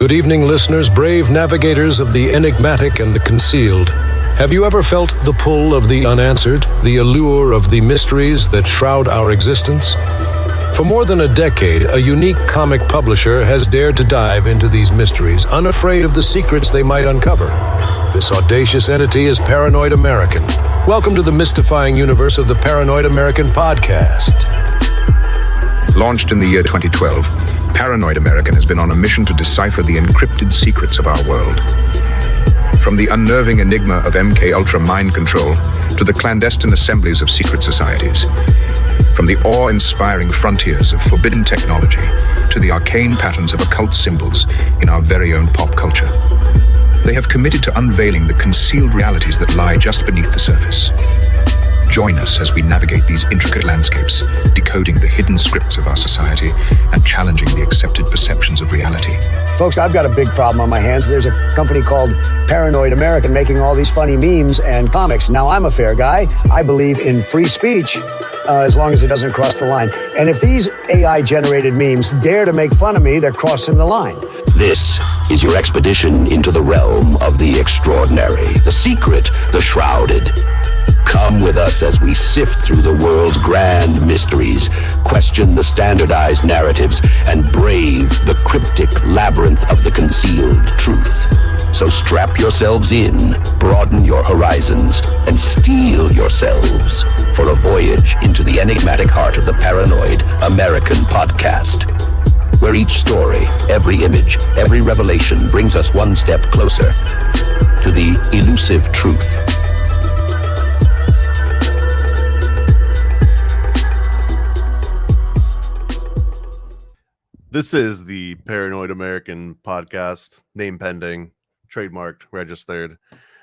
Good evening, listeners, brave navigators of the enigmatic and the concealed. Have you ever felt the pull of the unanswered, the allure of the mysteries that shroud our existence? For more than a decade, a unique comic publisher has dared to dive into these mysteries, unafraid of the secrets they might uncover. This audacious entity is Paranoid American. Welcome to the mystifying universe of the Paranoid American podcast. Launched in the year 2012, Paranoid American has been on a mission to decipher the encrypted secrets of our world. From the unnerving enigma of MK Ultra mind control to the clandestine assemblies of secret societies. From the awe-inspiring frontiers of forbidden technology to the arcane patterns of occult symbols in our very own pop culture. They have committed to unveiling the concealed realities that lie just beneath the surface. Join us as we navigate these intricate landscapes, decoding the hidden scripts of our society and challenging the accepted perceptions of reality. Folks, I've got a big problem on my hands. There's a company called Paranoid American making all these funny memes and comics. Now, I'm a fair guy. I believe in free speech as long as it doesn't cross the line. And if these AI-generated memes dare to make fun of me, they're crossing the line. This is your expedition into the realm of the extraordinary, the secret, the shrouded. Come with us as we sift through the world's grand mysteries, question the standardized narratives, and brave the cryptic labyrinth of the concealed truth. So strap yourselves in, broaden your horizons, and steel yourselves for a voyage into the enigmatic heart of the Paranoid American podcast, where each story, every image, every revelation brings us one step closer to the elusive truth. This is the Paranoid American podcast, name pending, trademarked, registered.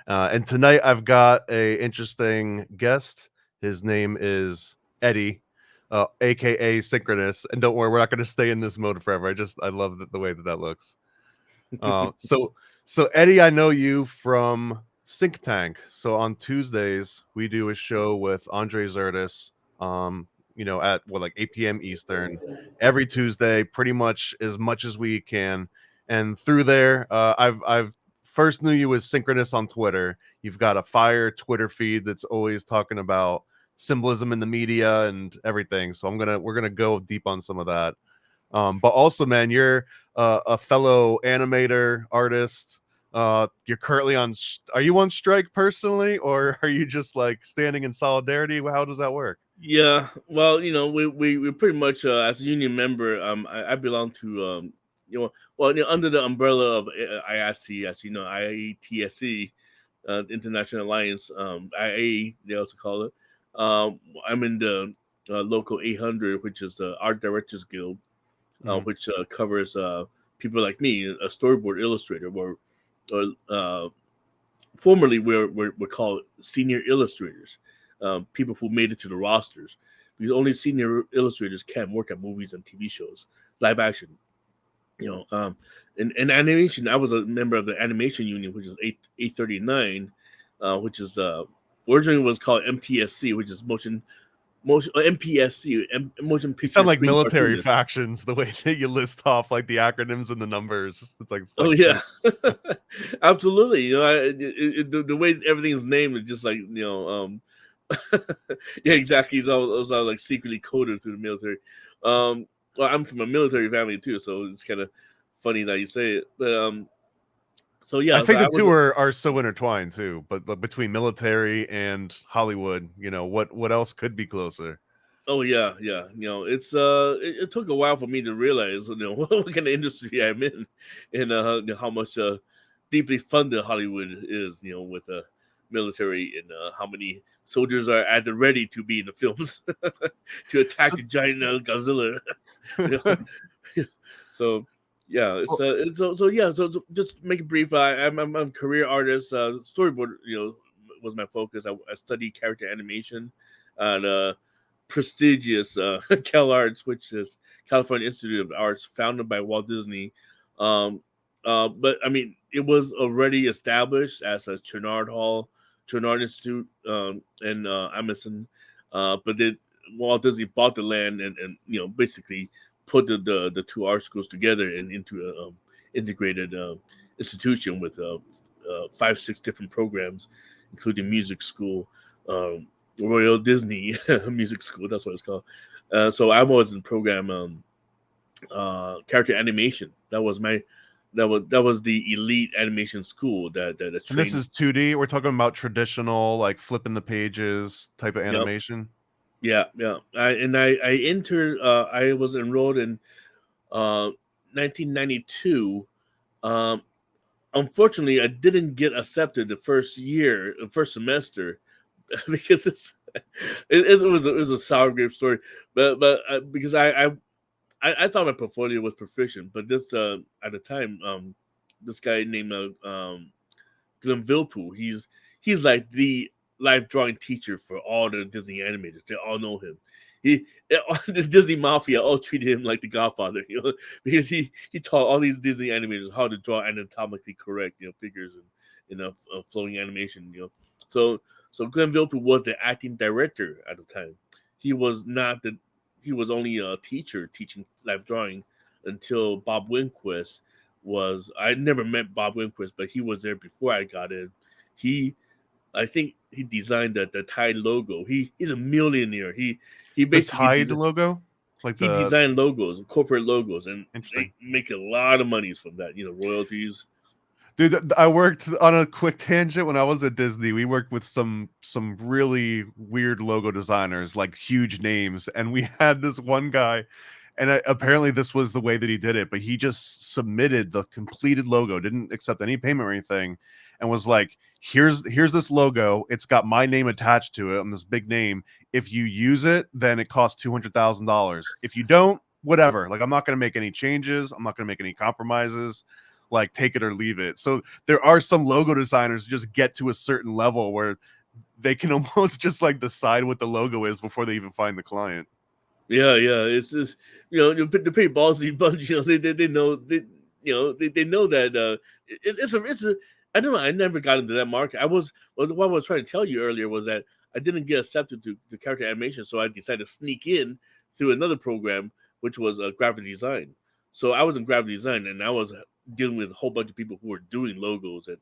And tonight I've got a interesting guest. His name is Eddie, aka SynCronus. And don't worry, we're not going to stay in this mode forever. I love the way that looks. So Eddie, I know you from Think Tank. So on Tuesdays we do a show with Andre Zertis. At 8 p.m. Eastern every Tuesday, pretty much as we can. And through there, I've first knew you as SynCronus on Twitter. You've got a fire Twitter feed that's always talking about symbolism in the media and everything. So we're gonna go deep on some of that. But also, man, you're a fellow animator, artist. You're currently are you on strike personally, or are you just like standing in solidarity? How does that work? Yeah, well, we pretty much as a union member, I belong to under the umbrella of IATSE, as you know, IATSE, International Alliance, IA they also call it. I'm in the local 800, which is the Art Directors Guild, which covers people like me, a storyboard illustrator, or formerly we're called senior illustrators. People who made it to the rosters, because only senior illustrators can work at movies and TV shows, live action. In animation, I was a member of the animation union, which is 839, which is originally was called MTSC, which is motion MPSC, motion picture. You sound like military factions, the way that you list off like the acronyms and the numbers. It's like oh yeah, absolutely. The way everything is named is just like yeah, exactly. It's all like secretly coded through the military. Well, I'm from a military family too, so it's kind of funny that you say it. But so yeah, I think the two are so intertwined too. But between military and Hollywood, what else could be closer? Oh yeah. It's it took a while for me to realize what kind of industry I'm in, and how much deeply funded Hollywood is. With military and how many soldiers are at the ready to be in the films to attack the giant Godzilla. So yeah, so just make it brief. I'm a career artist. Storyboard, was my focus. I studied character animation at prestigious CalArts, which is California Institute of Arts, founded by Walt Disney. But I mean, it was already established as a Chouinard Institute in Emerson, but then Walt Disney bought the land and basically put the two art schools together and integrated institution with 5-6 different programs, including music school, Royal Disney music school. That's what it's called. So I was in program character animation. That was the elite animation school that trained. And this is 2D. We're talking about traditional, like flipping the pages type of animation. Yeah. I entered. I was enrolled in 1992. Unfortunately, I didn't get accepted the first semester, because it was a sour grape story. But because I thought my portfolio was proficient, but this at the time, this guy named Glenn Vilpool, he's like the live drawing teacher for all the Disney animators. They all know him. The Disney Mafia all treated him like the Godfather, because he taught all these Disney animators how to draw anatomically correct, figures and flowing animation, So Glenn Vilpool was the acting director at the time. He was only a teacher teaching live drawing until Bob Winquist was. I never met Bob Winquist, but he was there before I got in. I think he designed the Tide logo. He's a millionaire. He basically the Tide logo, he designed logos, corporate logos, and Interesting. they make a lot of money from that. Royalties. Dude, I worked on a quick tangent when I was at Disney. We worked with some really weird logo designers, like huge names, and we had this one guy, and apparently this was the way that he did it, but he just submitted the completed logo, didn't accept any payment or anything, and was like, here's this logo. It's got my name attached to it. I'm this big name. If you use it, then it costs $200,000. If you don't, whatever. Like, I'm not going to make any changes. I'm not going to make any compromises. Like, take it or leave it. So there are some logo designers who just get to a certain level where they can almost just like decide what the logo is before they even find the client. Yeah. It's just, they're pretty ballsy bunch. They know they know that it's a. I don't know. I never got into that market. What I was trying to tell you earlier was that I didn't get accepted to character animation, so I decided to sneak in through another program, which was graphic design. So I was in graphic design, and I was dealing with a whole bunch of people who were doing logos and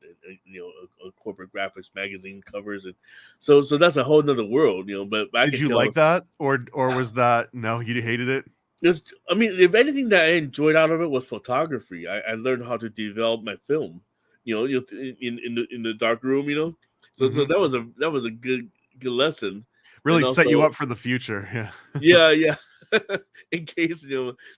corporate graphics, magazine covers, and so that's a whole nother world. But did you like that, or was that no? You hated it? If anything that I enjoyed out of it was photography. I learned how to develop my film. In the dark room. So that was a good lesson. Really set you up for the future. Yeah. In case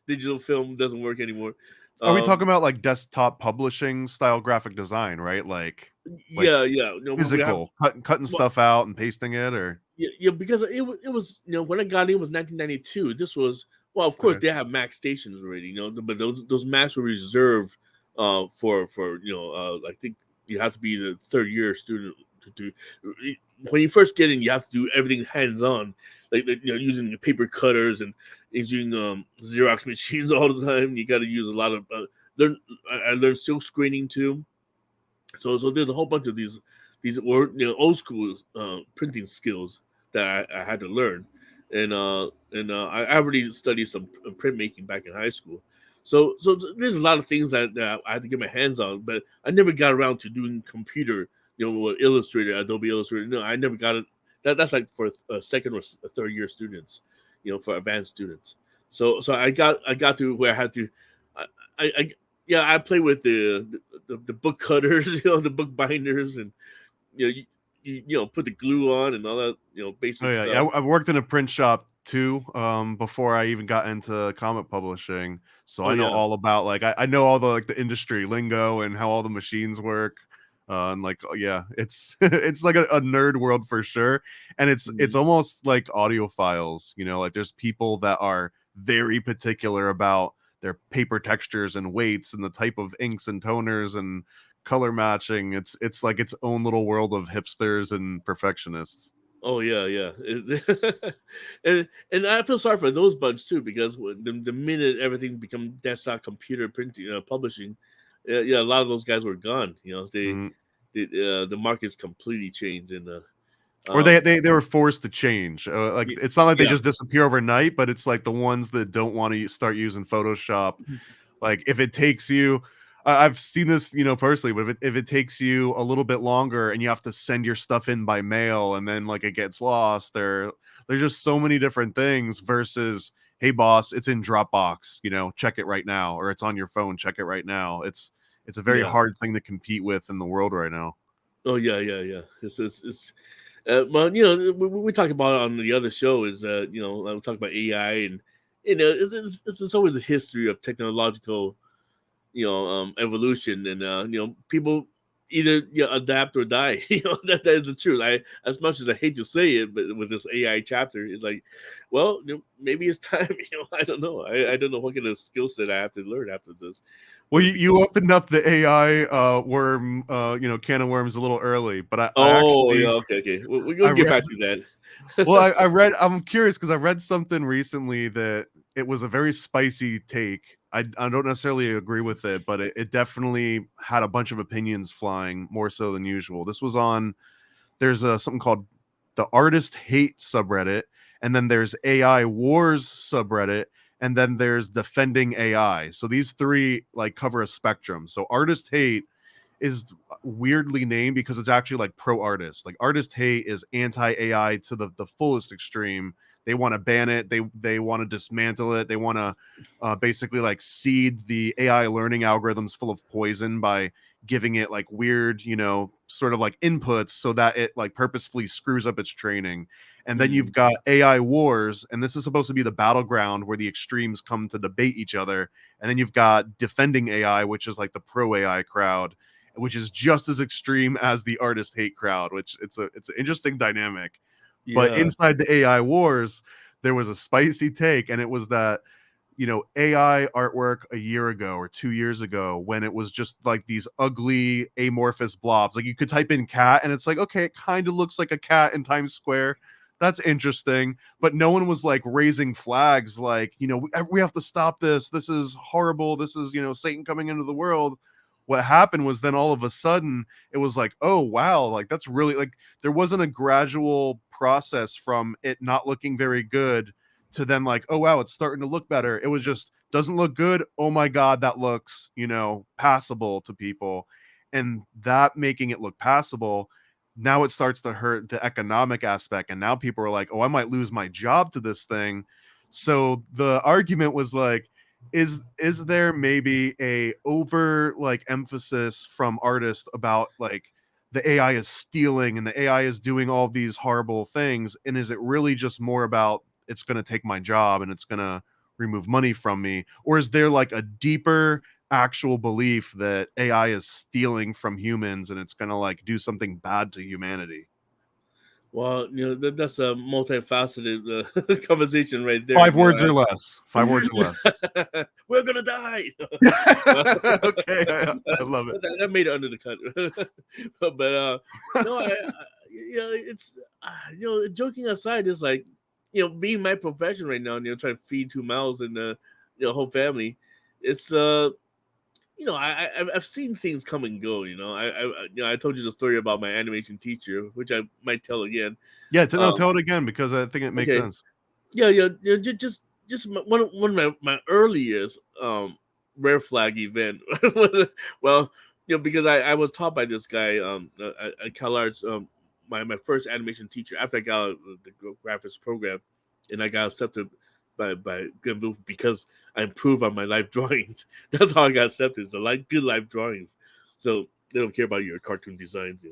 digital film doesn't work anymore. Are we talking about like desktop publishing style graphic design, right? Like yeah, physical, cutting stuff out and pasting it, or because it was when I got in, it was 1992. This was, well, of course, they have Mac stations already, but those Macs were reserved for I think you have to be the third year student to do. When you first get in, you have to do everything hands on, like using paper cutters and using Xerox machines all the time. You got to use a lot of I learned silk screening too. So there's a whole bunch of these old school printing skills that I had to learn, and I already studied some printmaking back in high school. So there's a lot of things that I had to get my hands on, but I never got around to doing computer, Illustrator, Adobe Illustrator. No, I never got it. That's like for second or third year students, for advanced students. So I got to where I had to, I play with the book cutters, the book binders, and put the glue on and all that, basic stuff. Yeah, I worked in a print shop too, before I even got into comic publishing. So I know all about, like, I know all the the industry lingo and how all the machines work. And it's it's like a nerd world for sure. And it's almost like audiophiles, like there's people that are very particular about their paper textures and weights and the type of inks and toners and color matching. It's like its own little world of hipsters and perfectionists. Oh yeah. and I feel sorry for those bunch too, because the minute everything become desktop computer printing, publishing, a lot of those guys were gone. The market's completely changed, and or they were forced to change. It's not like they just disappear overnight, but it's like the ones that don't want to start using Photoshop. Like if it takes you, I've seen this, personally. But if it takes you a little bit longer and you have to send your stuff in by mail, and then like it gets lost, there's just so many different things. Versus, hey boss, it's in Dropbox, check it right now, or it's on your phone, check it right now. It's a very Yeah. hard thing to compete with in the world right now. Oh yeah. It's well, we talked about it on the other show is we talk about AI, and it's always a history of technological evolution, and people either adapt or die. That is the truth. As much as I hate to say it, but with this AI chapter, it's like, well, maybe it's time. I don't know. I don't know what kind of skill set I have to learn after this. Well, you opened up the AI worm, can of worms a little early, but I Oh yeah, actually okay. We're I gonna get read back to that. well, I read. I'm curious because I read something recently that it was a very spicy take. I don't necessarily agree with it, but it definitely had a bunch of opinions flying, more so than usual. This was on. There's something called the Artist Hate subreddit, and then there's AI Wars subreddit, and then there's Defending AI. So these three like cover a spectrum. So Artist Hate is weirdly named because it's actually like pro artist. Like Artist Hate is anti AI to the fullest extreme. They want to ban it. They want to dismantle it. They want to basically like seed the AI learning algorithms full of poison by giving it like weird, sort of like inputs so that it like purposefully screws up its training. And then you've got AI Wars, and this is supposed to be the battleground where the extremes come to debate each other. And then you've got Defending AI, which is like the pro AI crowd, which is just as extreme as the Artist Hate crowd, which it's an interesting dynamic. But Yeah. inside the AI Wars, there was a spicy take, and it was that AI artwork a year ago or 2 years ago, when it was just like these ugly amorphous blobs. Like you could type in cat and it's like, okay, it kind of looks like a cat in Times Square. That's interesting. But no one was like raising flags like, we have to stop this. This is horrible. This is, Satan coming into the world. What happened was then all of a sudden it was like, oh wow, like that's really like there wasn't a gradual process from it not looking very good to then like, oh wow, it's starting to look better. It was just doesn't look good. Oh my god, that looks, passable to people. And that making it look passable, now it starts to hurt the economic aspect. And now people are like, oh, I might lose my job to this thing. So the argument was like, is there maybe a over like emphasis from artists about like the AI is stealing and the AI is doing all these horrible things? And is it really just more about it's going to take my job and it's going to remove money from me? Or is there like a deeper actual belief that AI is stealing from humans and it's going to like do something bad to humanity? Well, that's a multifaceted conversation right there. 5 words or less. 5 words or less. We're gonna die. Okay, I love it. That made it under the cut. but no, it's joking aside, it's like being my profession right now, trying to feed 2 mouths and whole family. It's I've seen things come and go. I told you the story about my animation teacher, which I might tell again. Yeah, tell it again because I think it makes sense. Yeah. Just one of my earliest rare flag event. Well, because I was taught by this guy at CalArts. My first animation teacher after I got out of the graphics program, and I got accepted by because I improved on my life drawings. That's how I got accepted. So good life drawings. So they don't care about your cartoon designs.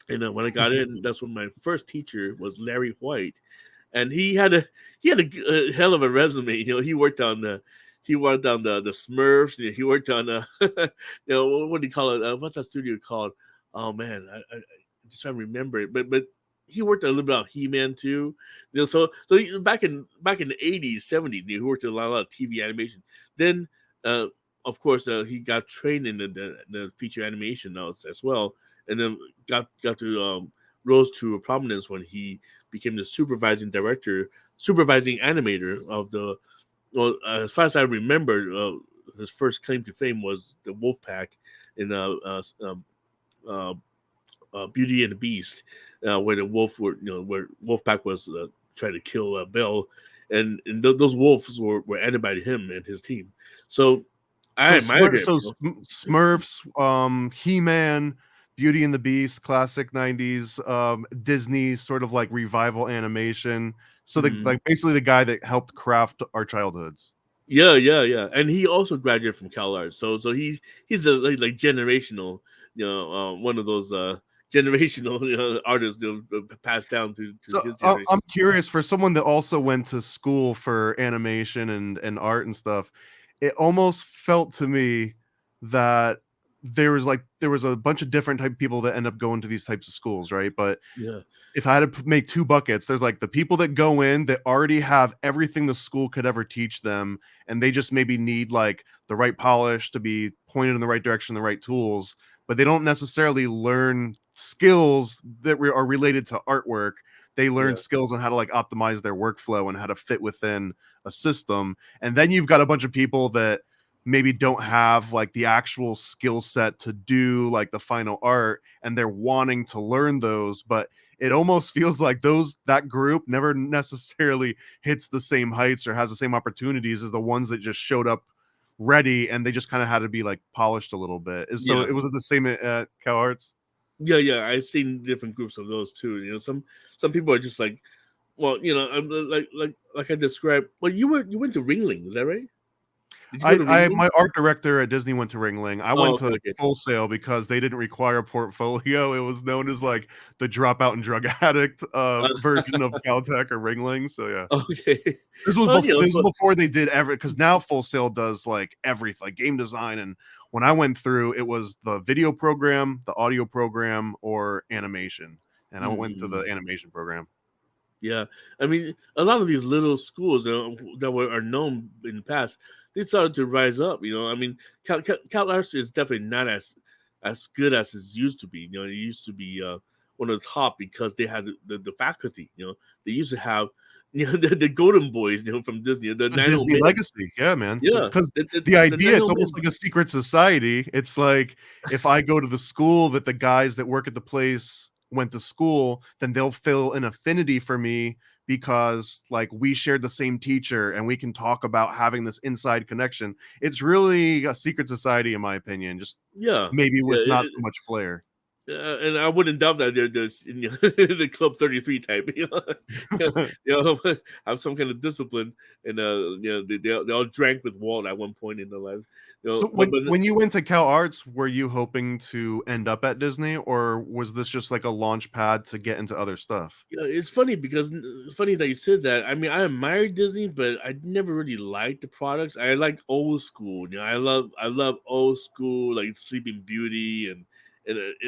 And when I got in, that's when my first teacher was Larry White, and he had a hell of a resume. He worked on the Smurfs. He worked on what do you call it? What's that studio called? Oh man, I just trying to remember it. But he worked a little bit on He-Man too. So back in the 80s, 70s, he worked a lot of TV animation. Then, of course, he got trained in the feature animation now as well, and then got to rose to prominence when he became the supervising animator of the. Well, as far as I remember, his first claim to fame was the Wolfpack in Beauty and the Beast, where the wolf where Wolfpack was trying to kill Belle, and those wolves were animated by him and his team. So I admired it. Smurfs, He-Man, Beauty and the Beast, classic 90s Disney sort of like revival animation. So like basically the guy that helped craft our childhoods. Yeah. And he also graduated from CalArts. So he's a like generational, one of those generational artists passed down to So his generation. I'm curious, for someone that also went to school for animation and art and stuff, it almost felt to me that there was a bunch of different type of people that end up going to these types of schools, right? But Yeah. if I had to make two buckets, there's like the people that go in that already have everything the school could ever teach them, and they just maybe need like the right polish to be pointed in the right direction, the right tools, but they don't necessarily learn skills that are related to artwork. They learn Yeah. skills on how to like optimize their workflow and how to fit within a system. And then you've got a bunch of people that maybe don't have like the actual skill set to do like the final art, and they're wanting to learn those, but it almost feels like that group never necessarily hits the same heights or has the same opportunities as the ones that just showed up ready, and they just kind of had to be like polished a little bit. So Yeah. it was the same at CalArts. Yeah. I've seen different groups of those too. Some people are just like, well, like I described. Well, you went to Ringling, is that right? Did you go to Ringling? My art director at Disney went to Ringling. I went to Okay. Full Sail because they didn't require a portfolio. It was known as like the dropout and drug addict version of Caltech or Ringling. So yeah. Okay. This was Well, this was before they did because now Full Sail does like everything, like game design. And when I went through, it was the video program, the audio program, or animation. And I went to the animation program. Yeah, I mean, a lot of these little schools are known in the past, they started to rise up. I mean, CalArts is definitely not as good as it used to be. It used to be one of the top because they had the faculty. They used to have the Golden Boys, from Disney, the Disney Men. legacy, yeah, man. Yeah, Because the the idea, it's 909 almost like a secret society. It's like if I go to the school that the guys that work at the place went to school, then they'll feel an affinity for me because like we shared the same teacher and we can talk about having this inside connection. It's really a secret society, in my opinion, just yeah, maybe yeah. with not so much flair. And I wouldn't doubt that there's the Club 33 type, have some kind of discipline, and they all drank with Walt at one point in their lives. So when you went to CalArts, were you hoping to end up at Disney, or was this just like a launch pad to get into other stuff? It's funny because funny that you said that. I mean, I admire Disney, but I never really liked the products. I like old school. I love old school, like Sleeping Beauty and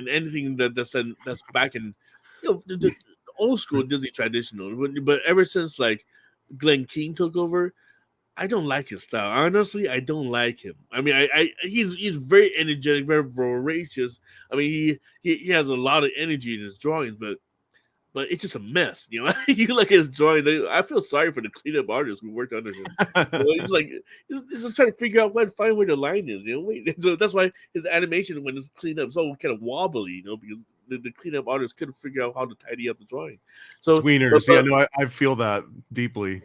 anything that's back in the old school Disney traditional. But ever since like Glenn Keane took over, I don't like his style. Honestly, I don't like him. I mean, he's very energetic, very voracious. I mean, he has a lot of energy in his drawings, but it's just a mess. You look at his drawing. I feel sorry for the cleanup artist who worked under him. He's like he's just trying to figure out find where the line is. So that's why his animation when it's cleaned up is so kind of wobbly. Because the cleanup artist couldn't figure out how to tidy up the drawing. So tweeners, yeah, no, I feel that deeply.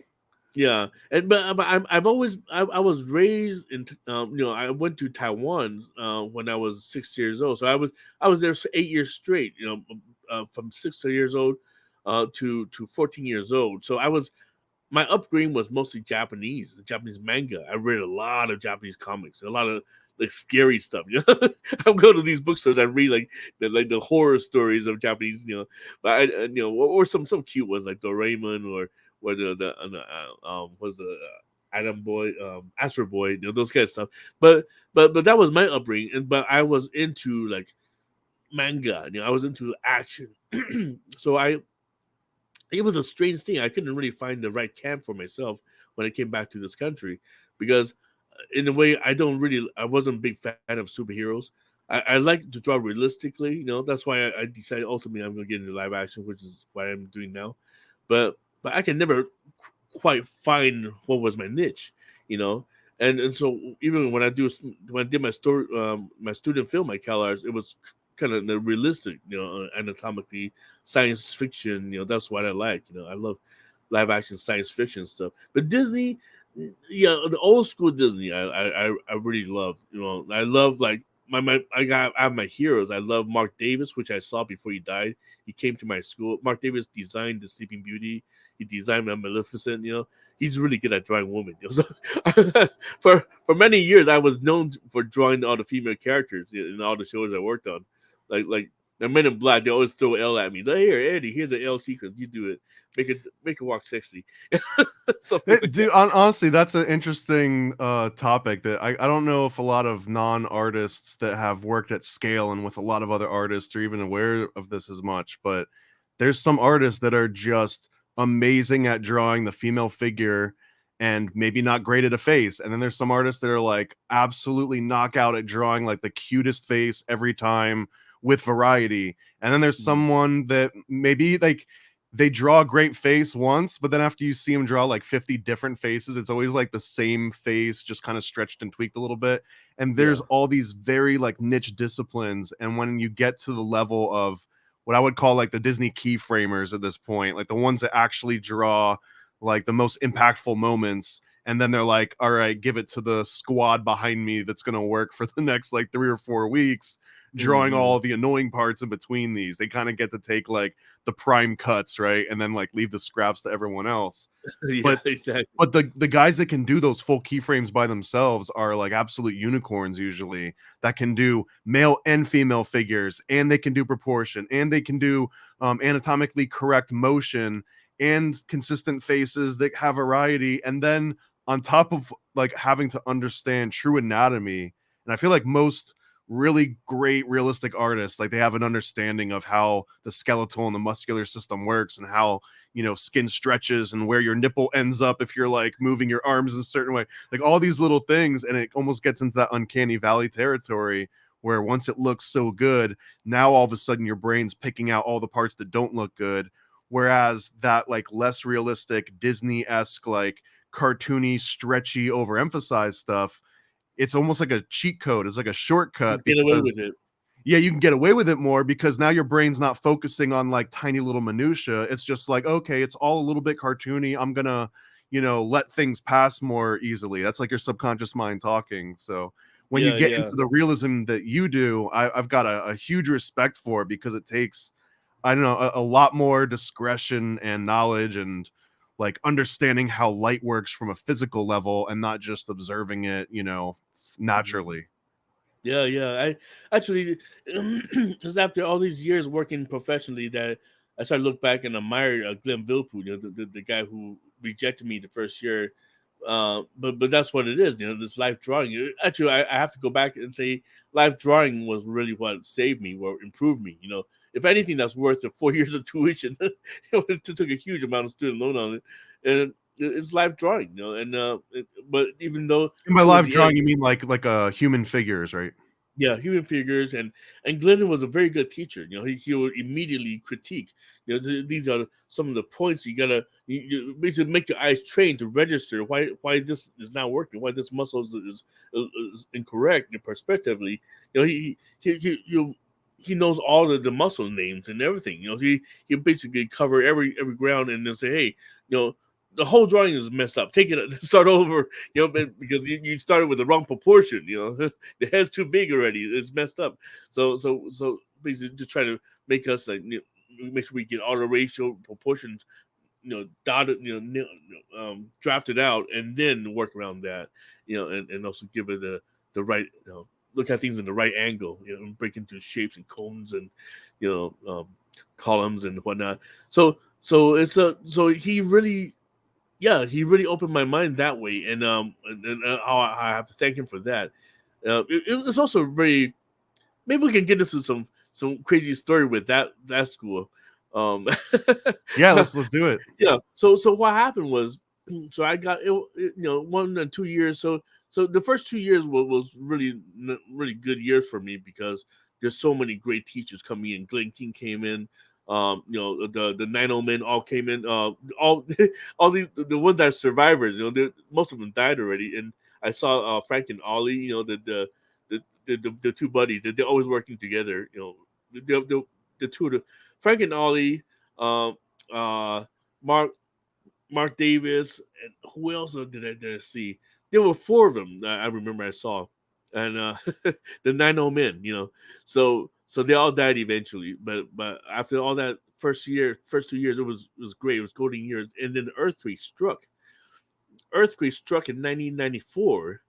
Yeah, but I've always I was raised in I went to Taiwan when I was 6 years old. So I was there for 8 years straight. From 6 years old to 14 years old. So my upbringing was mostly Japanese manga. I read a lot of Japanese comics, a lot of like scary stuff. I'll go to these bookstores. I read like the horror stories of Japanese. But or some cute ones like Doraemon or was the Adam Boy, Astro Boy, those kind of stuff. But that was my upbringing. But I was into like manga. I was into action. So it was a strange thing. I couldn't really find the right camp for myself when I came back to this country because in a way I wasn't a big fan of superheroes. I like to draw realistically, that's why I decided ultimately I'm going to get into live action, which is what I'm doing now. But I can never quite find what was my niche, and so even when I did my story, my student film at CalArts, it was kind of the realistic, anatomically science fiction. That's what I like. I love live action science fiction stuff. But Disney, Yeah, the old school Disney, I really love. I love like I have my heroes. I love Mark Davis, which I saw before he died. He came to my school. Mark Davis designed the Sleeping Beauty. He designed Maleficent. He's really good at drawing women. So for many years, I was known for drawing all the female characters in all the shows I worked on. Like the Men in Black, they always throw L at me. Here, Eddie, here's an L sequence. You do it. Make it walk sexy. Dude, honestly, that's an interesting topic that I don't know if a lot of non-artists that have worked at scale and with a lot of other artists are even aware of this as much, but there's some artists that are just amazing at drawing the female figure and maybe not great at a face. And then there's some artists that are like absolutely knockout at drawing like the cutest face every time with variety. And then there's someone that maybe like they draw a great face once, but then after you see them draw like 50 different faces, it's always like the same face, just kind of stretched and tweaked a little bit. And there's all these very like niche disciplines. And when you get to the level of what I would call like the Disney keyframers at this point, like the ones that actually draw like the most impactful moments, and then they're like, all right, give it to the squad behind me that's going to work for the next like 3 or 4 weeks, drawing all the annoying parts in between these. They kind of get to take like the prime cuts, right? And then like leave the scraps to everyone else. Exactly. But the guys that can do those full keyframes by themselves are like absolute unicorns usually, that can do male and female figures, and they can do proportion, and they can do anatomically correct motion and consistent faces that have variety. And then on top of like having to understand true anatomy, and I feel like most really great realistic artists, like they have an understanding of how the skeletal and the muscular system works, and how skin stretches, and where your nipple ends up if you're like moving your arms in a certain way, like all these little things. And it almost gets into that uncanny valley territory where once it looks so good, now all of a sudden your brain's picking out all the parts that don't look good. Whereas that like less realistic Disney-esque, like cartoony, stretchy, overemphasized stuff, it's almost like a cheat code. It's like a shortcut. Get away with it. Yeah, you can get away with it more because now your brain's not focusing on like tiny little minutia. It's just like, okay, it's all a little bit cartoony. I'm gonna, let things pass more easily. That's like your subconscious mind talking. So when you get into the realism that you do, I've got a huge respect for it, because it takes, I don't know, a lot more discretion and knowledge, and like understanding how light works from a physical level and not just observing it, naturally. Yeah. I actually, because after all these years working professionally, that I started to look back and admire Glenn Vilppu, the guy who rejected me the first year. But that's what it is, this life drawing. Actually, I have to go back and say life drawing was really what saved me, or improved me. If anything, that's worth the 4 years of tuition. It took a huge amount of student loan on it, and it's life drawing. But even though by live drawing, you mean like human figures, right? Yeah, human figures, and Glenn was a very good teacher. He would immediately critique. These are some of the points you basically make your eyes train to register why this is not working, why this muscle is incorrect prospectively. He knows all of the muscle names and everything. He basically cover every ground, and then say, hey, the whole drawing is messed up. Take it, start over, because you started with the wrong proportion. The head's too big already. It's messed up. So basically, just try to make us like make sure we get all the ratio proportions, dotted, drafted out, and then work around that, and also give it the right, look at things in the right angle, break into shapes and cones and columns and whatnot. So he really. Yeah, he really opened my mind that way, and I have to thank him for that. It's also very. Maybe we can get into some crazy story with that school. Yeah, let's do it. Yeah. So what happened was, so I got 1 and 2 years. So the first 2 years was really good years for me, because there's so many great teachers coming in. Glenn King came in. The 90 men all came in. All these, the ones that are survivors, most of them died already. And I saw Frank and Ollie, the two buddies, that they're always working together. The two of the Frank and Ollie, Mark Mark Davis, and who else did I see? There were four of them that I remember I saw, and the 90 men, so they all died eventually. But after all that first 2 years, it was great. It was golden years, and then the earthquake struck. Earthquake struck in 1994,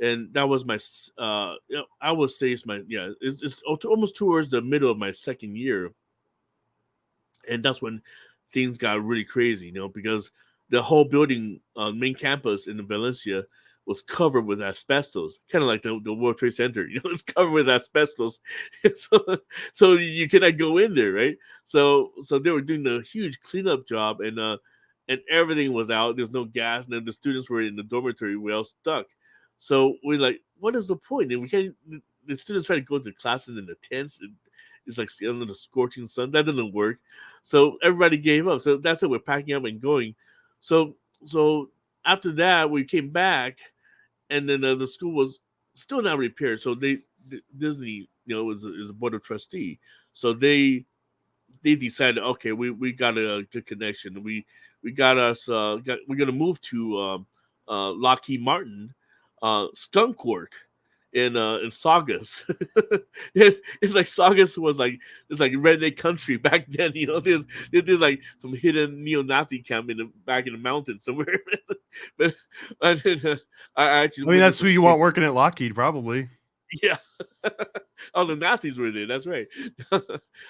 and that was my I would say it's almost towards the middle of my second year, and that's when things got really crazy, because the whole building, main campus in Valencia, was covered with asbestos, kind of like the World Trade Center. It's covered with asbestos, so you cannot go in there, right? So they were doing the huge cleanup job, and everything was out. There's no gas, and then the students were in the dormitory. We all stuck. So we're like, what is the point? And we can't. The students try to go to classes in the tents, and it's like under the scorching sun. That doesn't work. So everybody gave up. So that's it. We're packing up and going. So after that, we came back, and then the school was still not repaired. So Disney, is a board of trustee. So they decided, okay, we got a good connection. We got us. We're gonna move to Lockheed Martin, Skunk Work in Saugus. It's like Saugus was like it's like redneck country back then. There's like some hidden neo-Nazi camp back in the mountains somewhere. but I, I actually. I mean, that's who you want working at Lockheed, probably. Yeah, all the Nazis were there. That's right.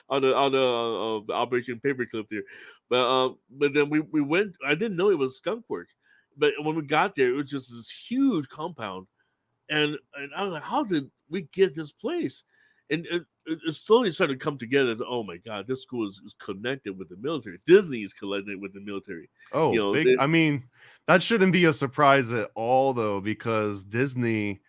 all the Operation Paperclip there, but then we went. I didn't know it was Skunk Work, but when we got there, it was just this huge compound, and I was like, how did we get this place? And it slowly started to come together. Oh my God, this school is connected with the military. Disney is connected with the military. Oh, I mean, that shouldn't be a surprise at all, though, because Disney.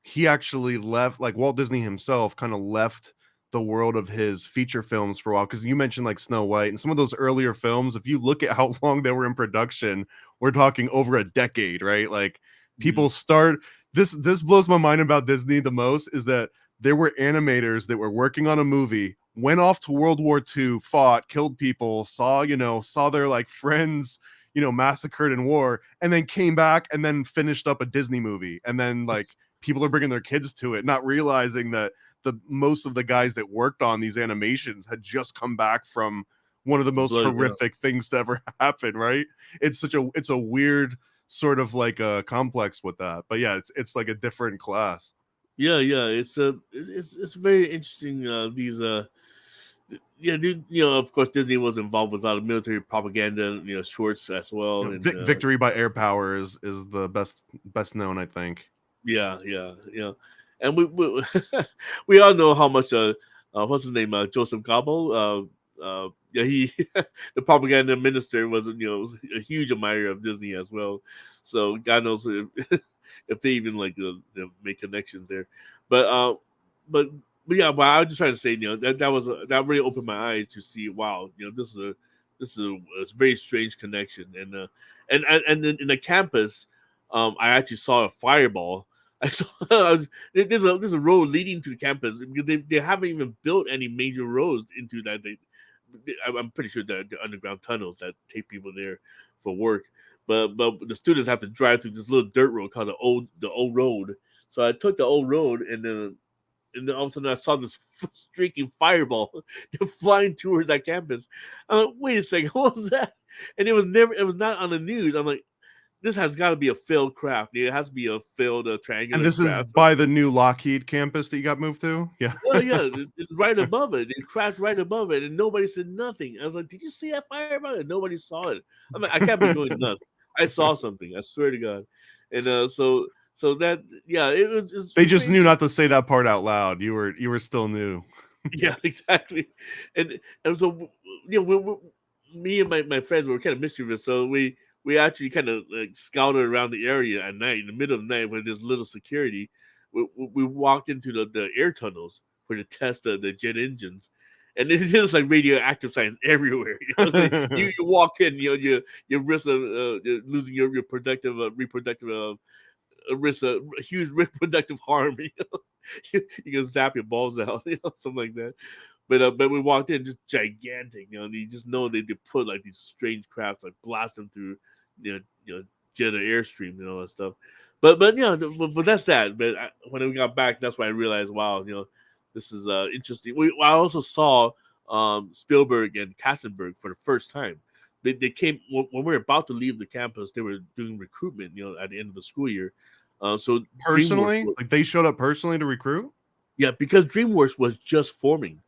He actually left, like Walt Disney himself kind of left the world of his feature films for a while. Because you mentioned like Snow White and some of those earlier films, if you look at how long they were in production, we're talking over a decade, right? Like people start, this blows my mind about Disney the most, is that there were animators that were working on a movie, went off to World War II, fought, killed people, saw their like friends, massacred in war, and then came back and then finished up a Disney movie. And then like, people are bringing their kids to it, not realizing that most of the guys that worked on these animations had just come back from one of the most horrific things to ever happen, right? It's a weird sort of like a complex with that. But yeah, it's like a different class. Yeah, it's very interesting. Of course, Disney was involved with a lot of military propaganda, shorts as well. And Victory by Air Power is the best known, I think. Yeah, and we we all know how much what's his name, Joseph Goebbels, he the propaganda minister was a huge admirer of Disney as well. So God knows if they even like make connections there, but I was just trying to say that really opened my eyes to see, wow, this is a very strange connection, and then in the campus, I actually saw a fireball. I saw there's a road leading to the campus because they haven't even built any major roads into that. I'm pretty sure that the underground tunnels that take people there for work, but the students have to drive through this little dirt road called the old road. So I took the old road, and then all of a sudden I saw this streaking fireball flying towards that campus. I'm like, wait a second, what was that? And it was not on the news. I'm like, this has got to be a failed craft. It has to be a failed triangular. And this craft. Is by the new Lockheed campus that you got moved to? Yeah. Yeah. It's right above it. It crashed right above it, and nobody said nothing. I was like, did you see that fireball? And nobody saw it. I'm like, I can't be going nuts. I saw something. I swear to God. And so that, yeah, it was. They just knew not to say that part out loud. You were still new. Yeah, exactly. And so, me and my friends were kind of mischievous. So we actually kind of like scouted around the area at night, in the middle of the night, when there's little security. We walked into the air tunnels for to test the jet engines, and there's just like radioactive signs everywhere. You walk in, you risk losing your reproductive risk a huge reproductive harm. You can zap your balls out, something like that. But we walked in just gigantic, and you just know they put like these strange crafts, like blast them through jet or airstream and all that stuff. But but that's that. But when we got back, that's when I realized, wow, this is interesting. I also saw Spielberg and Katzenberg for the first time. They came when we were about to leave the campus. They were doing recruitment, at the end of the school year. So Personally, like they showed up personally to recruit. yeah, because DreamWorks was just forming.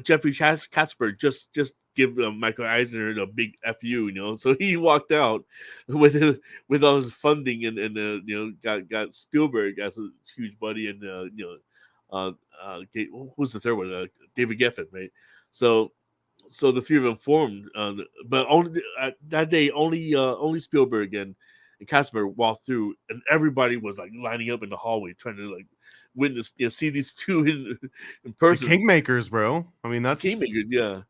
Jeffrey Katzenberg just give Michael Eisner a big fu. So he walked out with all his funding and got Spielberg as a huge buddy and who's the third one? David Geffen, right? So the three of them formed, but only that day only Spielberg and Katzenberg walked through, and everybody was like lining up in the hallway trying to like witness, see these two in person. The Kingmakers, bro. I mean, that's Kingmakers, yeah.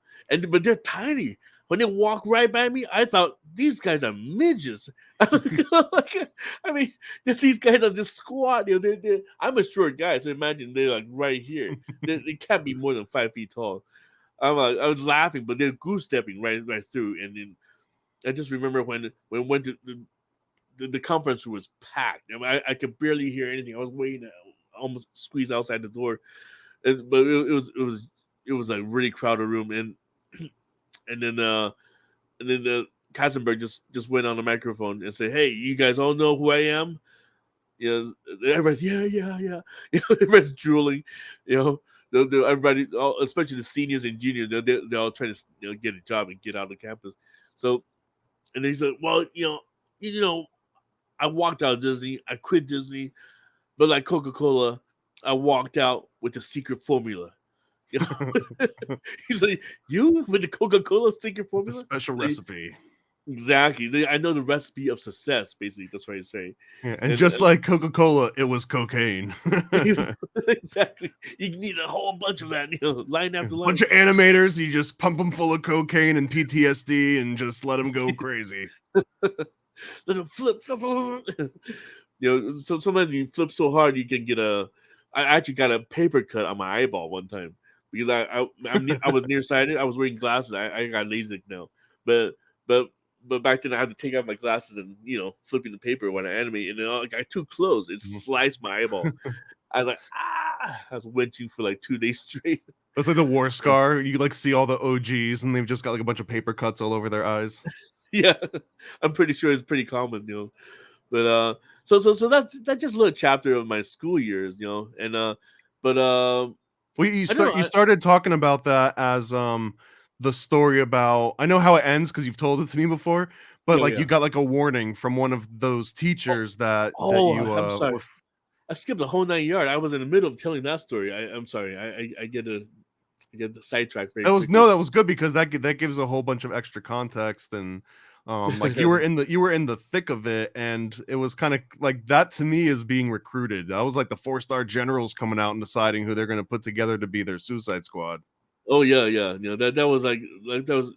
But they're tiny. When they walk right by me, I thought these guys are midgets. I mean, these guys are just squat. I'm a short guy, so imagine they're like right here. They can't be more than 5 feet tall. I was laughing, but they're goose stepping right through. And then I just remember when we went to the conference room was packed. I mean, I could barely hear anything. I was waiting to almost squeeze outside the door, but it was a really crowded room. And then the Katzenberg just went on the microphone and said, "Hey, you guys all know who I am?" Everybody's yeah. Everybody's drooling. Everybody, especially the seniors and juniors, they're all trying to get a job and get out of the campus. So, and they said, "Well, I walked out of Disney. I quit Disney, but like Coca-Cola, I walked out with the secret formula." He's like, "You with the Coca-Cola secret formula, the special recipe." Exactly. I know the recipe of success. Basically, that's what he's saying. Yeah, and just like Coca-Cola, it was cocaine. Exactly. You need a whole bunch of that, line after line. Bunch of animators, you just pump them full of cocaine and PTSD, and just let them go crazy. Let them flip. So sometimes you flip so hard you can get I actually got a paper cut on my eyeball one time because I was nearsighted. I was wearing glasses. I got LASIK now, but back then I had to take out my glasses and flipping the paper when I animate, and I got too close. It sliced my eyeball. I was like, I was winching for like 2 days straight. That's like the war scar. You like see all the OGs, and they've just got like a bunch of paper cuts all over their eyes. Yeah, I'm pretty sure it's pretty common, But so that's just a little chapter of my school years, and well, you started talking about that as the story about, I know how it ends because you've told it to me before, but you got like a warning from one of those teachers that you I'm sorry. I skipped the whole 9 yards. I was in the middle of telling that story. I'm sorry. I get the sidetrack. That was good because that gives a whole bunch of extra context, and like you were in the thick of it, and it was kind of like that to me is being recruited. That was like the 4-star generals coming out and deciding who they're going to put together to be their Suicide Squad. Oh yeah. That was like that was,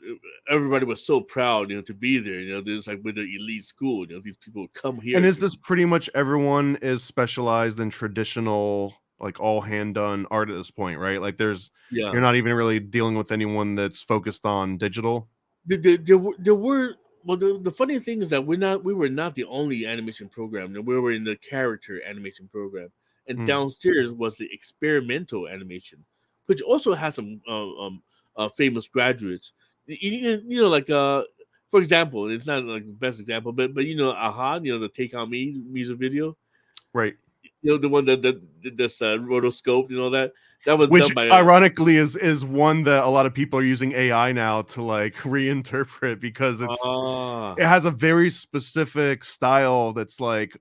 everybody was so proud, to be there. There's like with the elite school, these people would come here. And is this pretty much everyone is specialized in traditional, like all hand done art at this point, right? Like you're not even really dealing with anyone that's focused on digital. There were. Well, the funny thing is that we were not the only animation program. We were in the character animation program, and downstairs was the experimental animation, which also has some famous graduates. Like for example, it's not like the best example, but Aha, the Take On Me music video, right? The one that this rotoscoped and all that. That was which done by, ironically is one that a lot of people are using AI now to like reinterpret because it has a very specific style that's like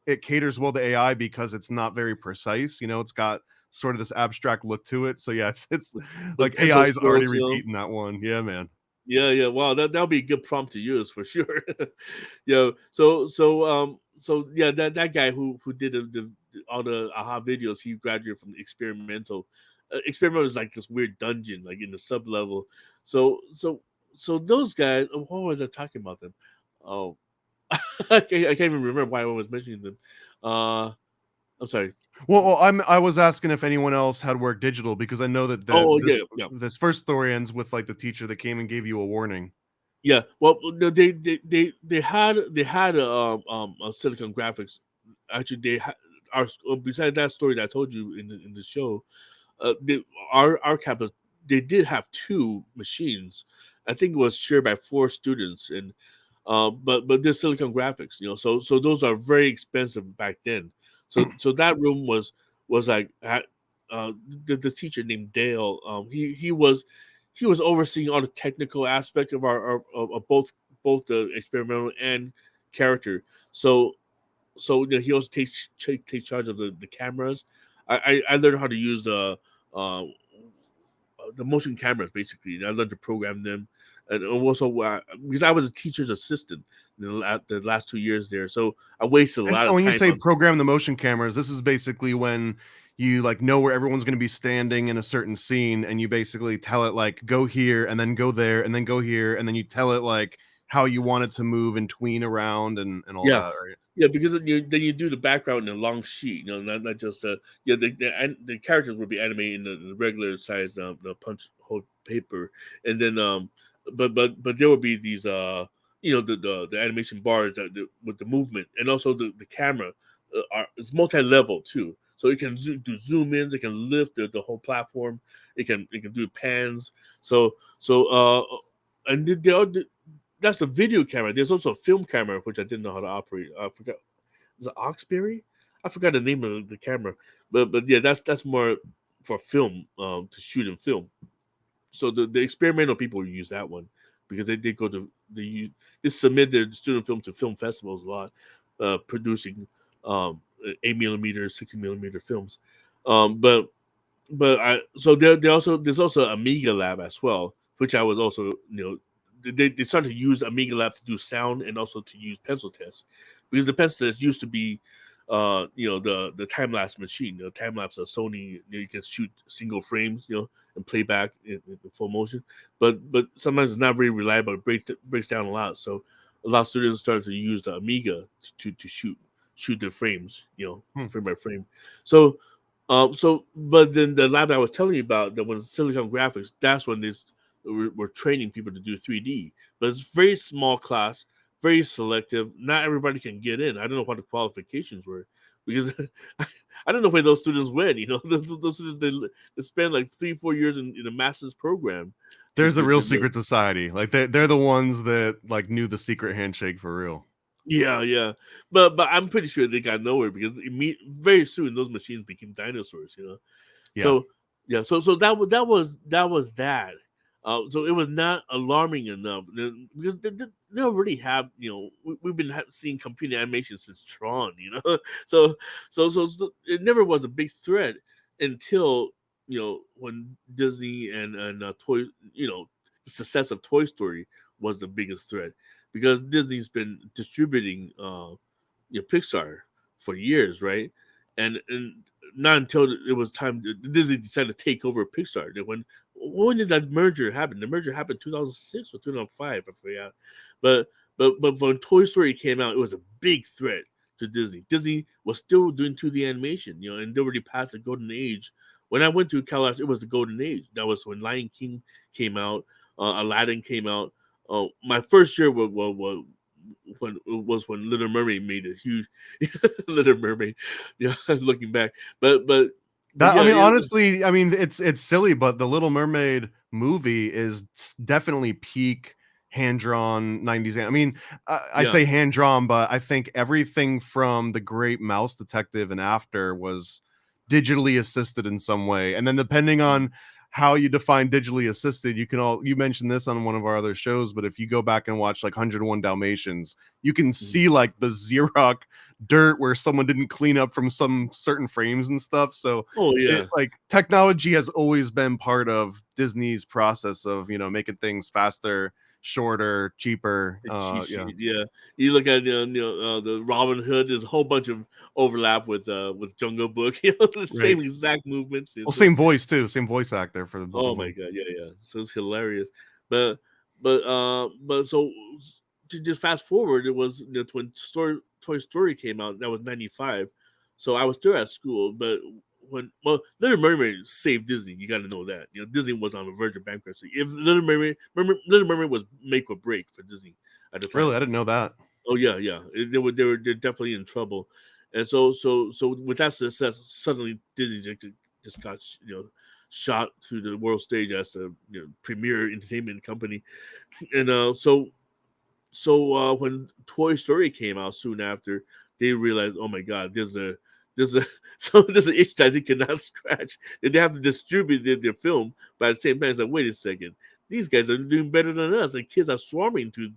it caters well to AI because it's not very precise. It's got sort of this abstract look to it. So yeah, it's like AI is already repeating that one. Yeah, man. Yeah. Wow, that'll be a good prompt to use for sure. So yeah, that guy who did all the Aha videos, he graduated from the experimental. Experimental is like this weird dungeon, like in the sub level. So those guys. What was I talking about them? Oh, I can't even remember why I was mentioning them. I'm sorry. Well, I was asking if anyone else had worked digital because I know that this first story ends with like the teacher that came and gave you a warning. Yeah, well, no, they had a Silicon Graphics. Actually, they had our besides that story that I told you in the show. Our campus, they did have two machines. I think it was shared by four students, and but they're Silicon Graphics, so those are very expensive back then. So that room was like the teacher named Dale. He was overseeing all the technical aspect of of both the experimental and character. So he also takes charge of the cameras. I learned how to use uh, the motion cameras basically. I learned to program them, and also because I was a teacher's assistant the last 2 years there, so I wasted a And lot of when you time say on. program the motion cameras, this is basically when you like know where everyone's going to be standing in a certain scene, and you basically tell it like go here and then go there and then go here, and then you tell it like how you want it to move and tween around and all Yeah, that, right? yeah, because then you do the background in a long sheet, not just yeah, the characters would be animated in the regular size the punch hole paper, and then but there would be these the animation bars with the movement, and also the camera it's multi level too, so it can do zoom ins, it can lift the whole platform, it can do pans, so and that's a video camera. There's also a film camera which I didn't know how to operate. I forgot. Is it Oxberry? I forgot the name of the camera, but yeah, that's more for film to shoot in film. So the experimental people use that one because they go to they submit their student film to film festivals a lot, producing 8 millimeter, 60 millimeter films. But I so there's also Amiga Lab as well, which I was also they started to use Amiga Lab to do sound and also to use pencil tests, because the pencil test used to be the time lapse machine. The time lapse of Sony, you can shoot single frames, and play back in full motion, but sometimes it's not very reliable. It breaks down a lot, so a lot of students started to use the Amiga to shoot their frames, Hmm. frame by frame. But then the lab I was telling you about, that was Silicon Graphics, that's when we're training people to do 3D. But it's very small class, very selective. Not everybody can get in. I don't know what the qualifications were, because I don't know where those students went. Those students, they spend like 3-4 years in a master's program. There's a real secret society. Like they're the ones that like knew the secret handshake for real. Yeah, yeah, but I'm pretty sure they got nowhere, because very soon those machines became dinosaurs. Yeah. So yeah, so that was that. So it was not alarming enough, because they already have, we've been seeing computer animation since Tron. So it never was a big threat until when Disney and toy the success of Toy Story was the biggest threat, because Disney's been distributing Pixar for years, right? And not until it was time Disney decided to take over Pixar. When did that merger happen? The merger happened 2006 or 2005, I forgot. But when Toy Story came out, it was a big threat to Disney. Disney was still doing 2D animation, and they already passed the golden age. When I went to CalArts, it was the golden age. That was when Lion King came out, Aladdin came out. My first year was when Little Mermaid made a huge Little Mermaid. Looking back, but That I yeah, mean, yeah, honestly, I mean it's silly, but the Little Mermaid movie is definitely peak hand drawn 90s. I mean, I yeah. say hand drawn, but I think everything from The Great Mouse Detective and after was digitally assisted in some way. And then depending on how you define digitally assisted, you mentioned this on one of our other shows, but if you go back and watch like 101 Dalmatians, you can see like the Xerox dirt where someone didn't clean up from some certain frames and stuff. So Oh it yeah. like technology has always been part of Disney's process of making things faster, shorter, cheaper. The cheat Yeah, sheet, yeah. You look at the Robin Hood. There's a whole bunch of overlap with Jungle Book. The right. same exact movements. Well, same voice too, same voice actor for both Oh of my them. god, yeah, yeah. So it's hilarious. But so to just fast forward, it was when Toy Story came out. That was '95. So I was still at school, but Little Mermaid saved Disney. You got to know that. Disney was on the verge of bankruptcy. If Little Mermaid was make or break for Disney at the time. Really, I didn't know that. Oh yeah. They're definitely in trouble, and so with that success, suddenly Disney just got shot through the world stage as the premier entertainment company, and when Toy Story came out soon after, they realized, oh my God, there's an itch that they cannot scratch. They have to distribute their film, but at the same time, it's like, wait a second, these guys are doing better than us, and kids are swarming to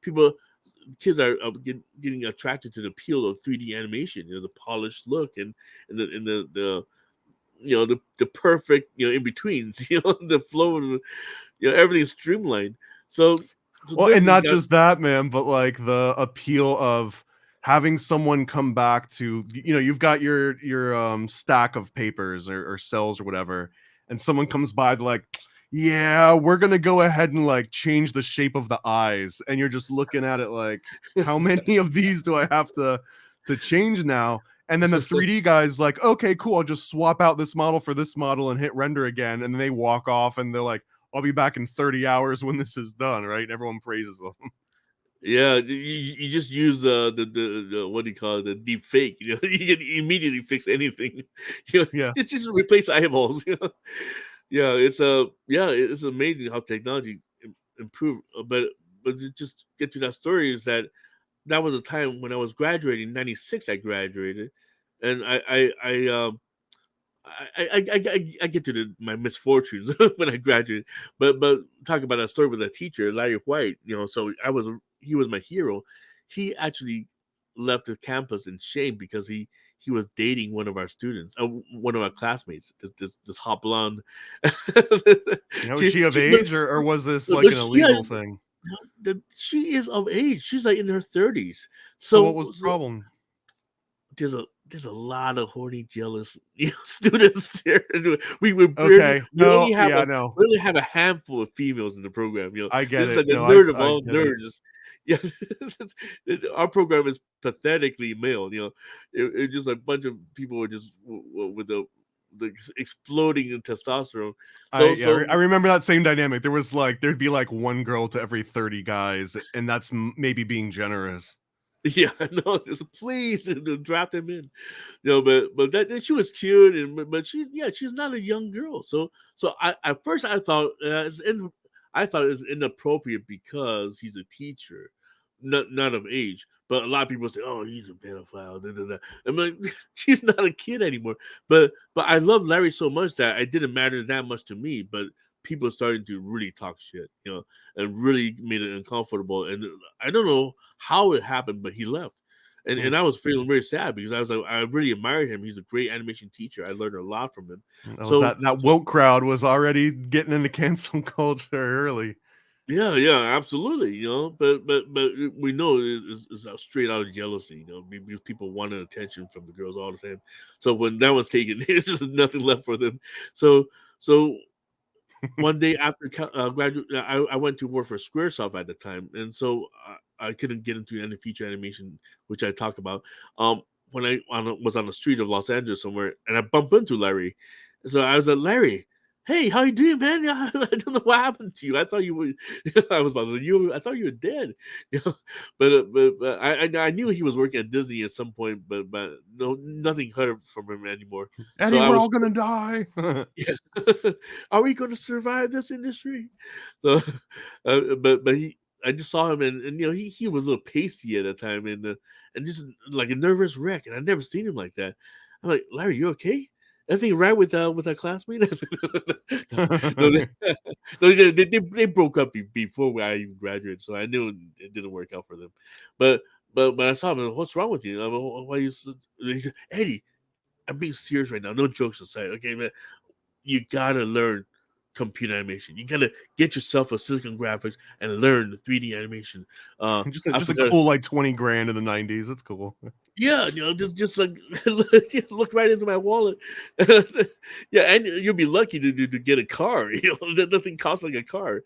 people. Kids are getting attracted to the appeal of 3D animation, the polished look and the the perfect in betweens, the flow, everything's streamlined. So well, and not just that, man, but like the appeal of having someone come back to you've got your stack of papers or cells or whatever, and someone comes by like, yeah, we're gonna go ahead and like change the shape of the eyes, and you're just looking at it like, how many of these do I have to change now? And then the 3D guy's like, okay, cool, I'll just swap out this model for this model and hit render again, and then they walk off and they're like, I'll be back in 30 hours when this is done, right? And everyone praises them. Yeah, you just use the what do you call it, the deep fake. You can immediately fix anything. Yeah, just replace eyeballs. Yeah, it's amazing how technology improved. But to just get to that story is that was a time when I was graduating. '96, I graduated, and I get to my misfortunes when I graduated, but talk about that story with a teacher, Larry White. So he was my hero. He actually left the campus in shame because he was dating one of our students, one of our classmates. This hot blonde. Was she of age, or was this like an illegal thing? She is of age. She's like in her 30s. So what was the problem? There's a lot of horny, jealous students there. We okay. We only have a handful of females in the program. I get this it. is like the nerd of all nerds. Yeah, our program is pathetically male. It's just a bunch of people are just with the exploding in testosterone. I remember that same dynamic. There'd be like one girl to every 30 guys, and that's maybe being generous. Yeah, no, just please draft him in. But that she was cute, but she's not a young girl. So I at first I thought it was inappropriate because he's a teacher, not of age. But a lot of people say, "Oh, he's a pedophile." Da, da, da. I'm like, she's not a kid anymore. But I love Larry so much that it didn't matter that much to me. But people started to really talk shit, and really made it uncomfortable. And I don't know how it happened, but he left. And I was feeling very sad because I was like, I really admired him. He's a great animation teacher. I learned a lot from him. That woke crowd was already getting into cancel culture early. Yeah, absolutely. But we know it's straight out of jealousy. Because people wanted attention from the girls all the time. So when that was taken, there's just nothing left for them. So one day after graduate, I went to work for SquareSoft at the time, and so I couldn't get into any feature animation, which I talk about. When I was on the street of Los Angeles somewhere, and I bumped into Larry. So I was like, Larry, hey, how you doing, man? I don't know what happened to you. I thought you were. I was about to you. I thought you were dead. But I knew he was working at Disney at some point. But no, nothing heard from him anymore. Eddie, we're all gonna die. Yeah. Are we going to survive this industry? So, but I just saw him, and he was a little pasty at the time, and just like a nervous wreck, and I'd never seen him like that. I'm like, Larry, you okay? Everything right with our classmate? They broke up before I even graduated, so I knew it didn't work out for them. But I saw him, what's wrong with you? Why you? He said, Eddie, I'm being serious right now. No jokes aside, okay, man. You gotta learn computer animation. You gotta get yourself a Silicon Graphics and learn the 3D animation. Just a cool like $20,000 in the 90s. That's cool. Yeah, just like look right into my wallet. Yeah, and you'll be lucky to get a car. Nothing costs like a car,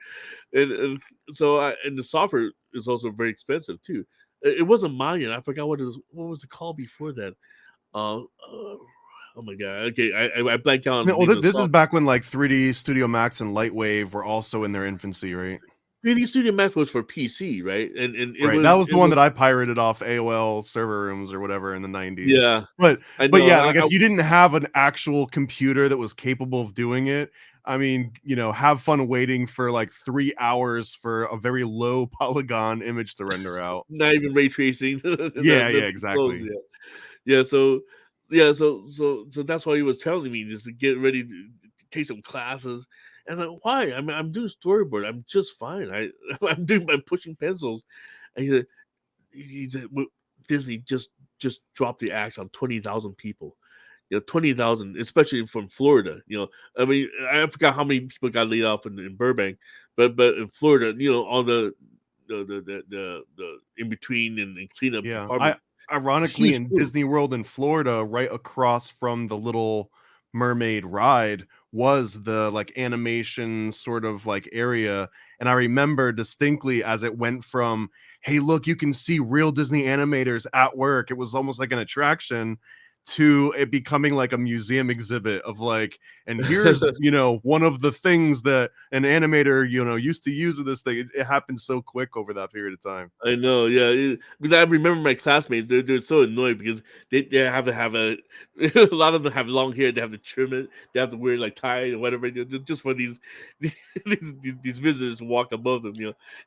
and so and the software is also very expensive too. It wasn't Mayan. I forgot what was it called before that. Oh my god. Okay, I blanked out on the Well, name of the this is song. back when like 3D Studio Max and Lightwave were also in their infancy, right? 3D Studio Max was for PC, right? And Right. That was the one that I pirated off AOL server rooms or whatever in the 90s. yeah. But I but know. yeah, like if you didn't have an actual computer that was capable of doing it, I mean, have fun waiting for like 3 hours for a very low polygon image to render out. Not even ray tracing. Yeah, Nothing close, exactly. yeah. Yeah, so that's why he was telling me just to get ready to take some classes. And I'm like, why? I mean, I'm doing storyboard. I'm just fine. I'm pushing pencils. And he said, "Well, Disney just dropped the axe on 20,000 people. 20,000, especially from Florida. I mean, I forgot how many people got laid off in Burbank, but in Florida, all the in between and cleanup Yeah. department. Ironically, Huge in crew. Disney World in Florida, right across from the Little Mermaid ride was the like animation sort of like area. And I remember distinctly as it went from, hey, look, you can see real Disney animators at work. It was almost like an attraction to it becoming like a museum exhibit of like, and here's, one of the things that an animator, used to use in this thing. It happened so quick over that period of time. I know, yeah. Because I remember my classmates, they're so annoyed because they have to have a a lot of them have long hair, they have to trim it, they have to wear like tie or whatever, just for these these visitors to walk above them.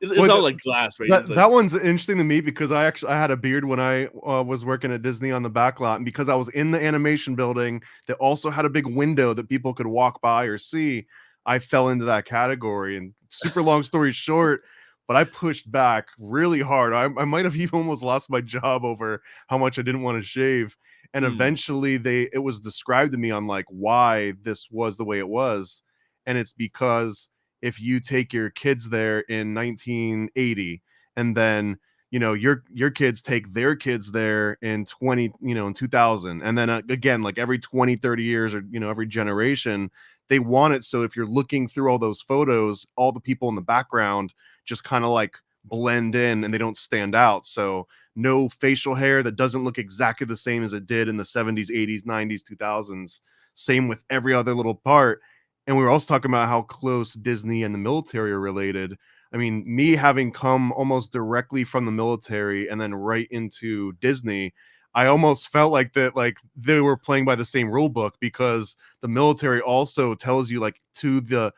It's all Well, like glass, right? It's That like that one's interesting to me because I had a beard when I was working at Disney on the back lot, and because I was in the animation building that also had a big window that people could walk by or see, I fell into that category. And super long story short, but I pushed back really hard. I might have even almost lost my job over how much I didn't want to shave. And mm, eventually it was described to me on like why this was the way it was, and it's because if you take your kids there in 1980 and then your kids take their kids there in 2000, and then again like every 20-30 years or every generation, they want it so if you're looking through all those photos, all the people in the background just kind of like blend in and they don't stand out. So no facial hair that doesn't look exactly the same as it did in the 70s, 80s, 90s, 2000s. Same with every other little part. And we were also talking about how close Disney and the military are related. I mean, me having come almost directly from the military and then right into Disney, I almost felt like that, like they were playing by the same rule book, because the military also tells you like to the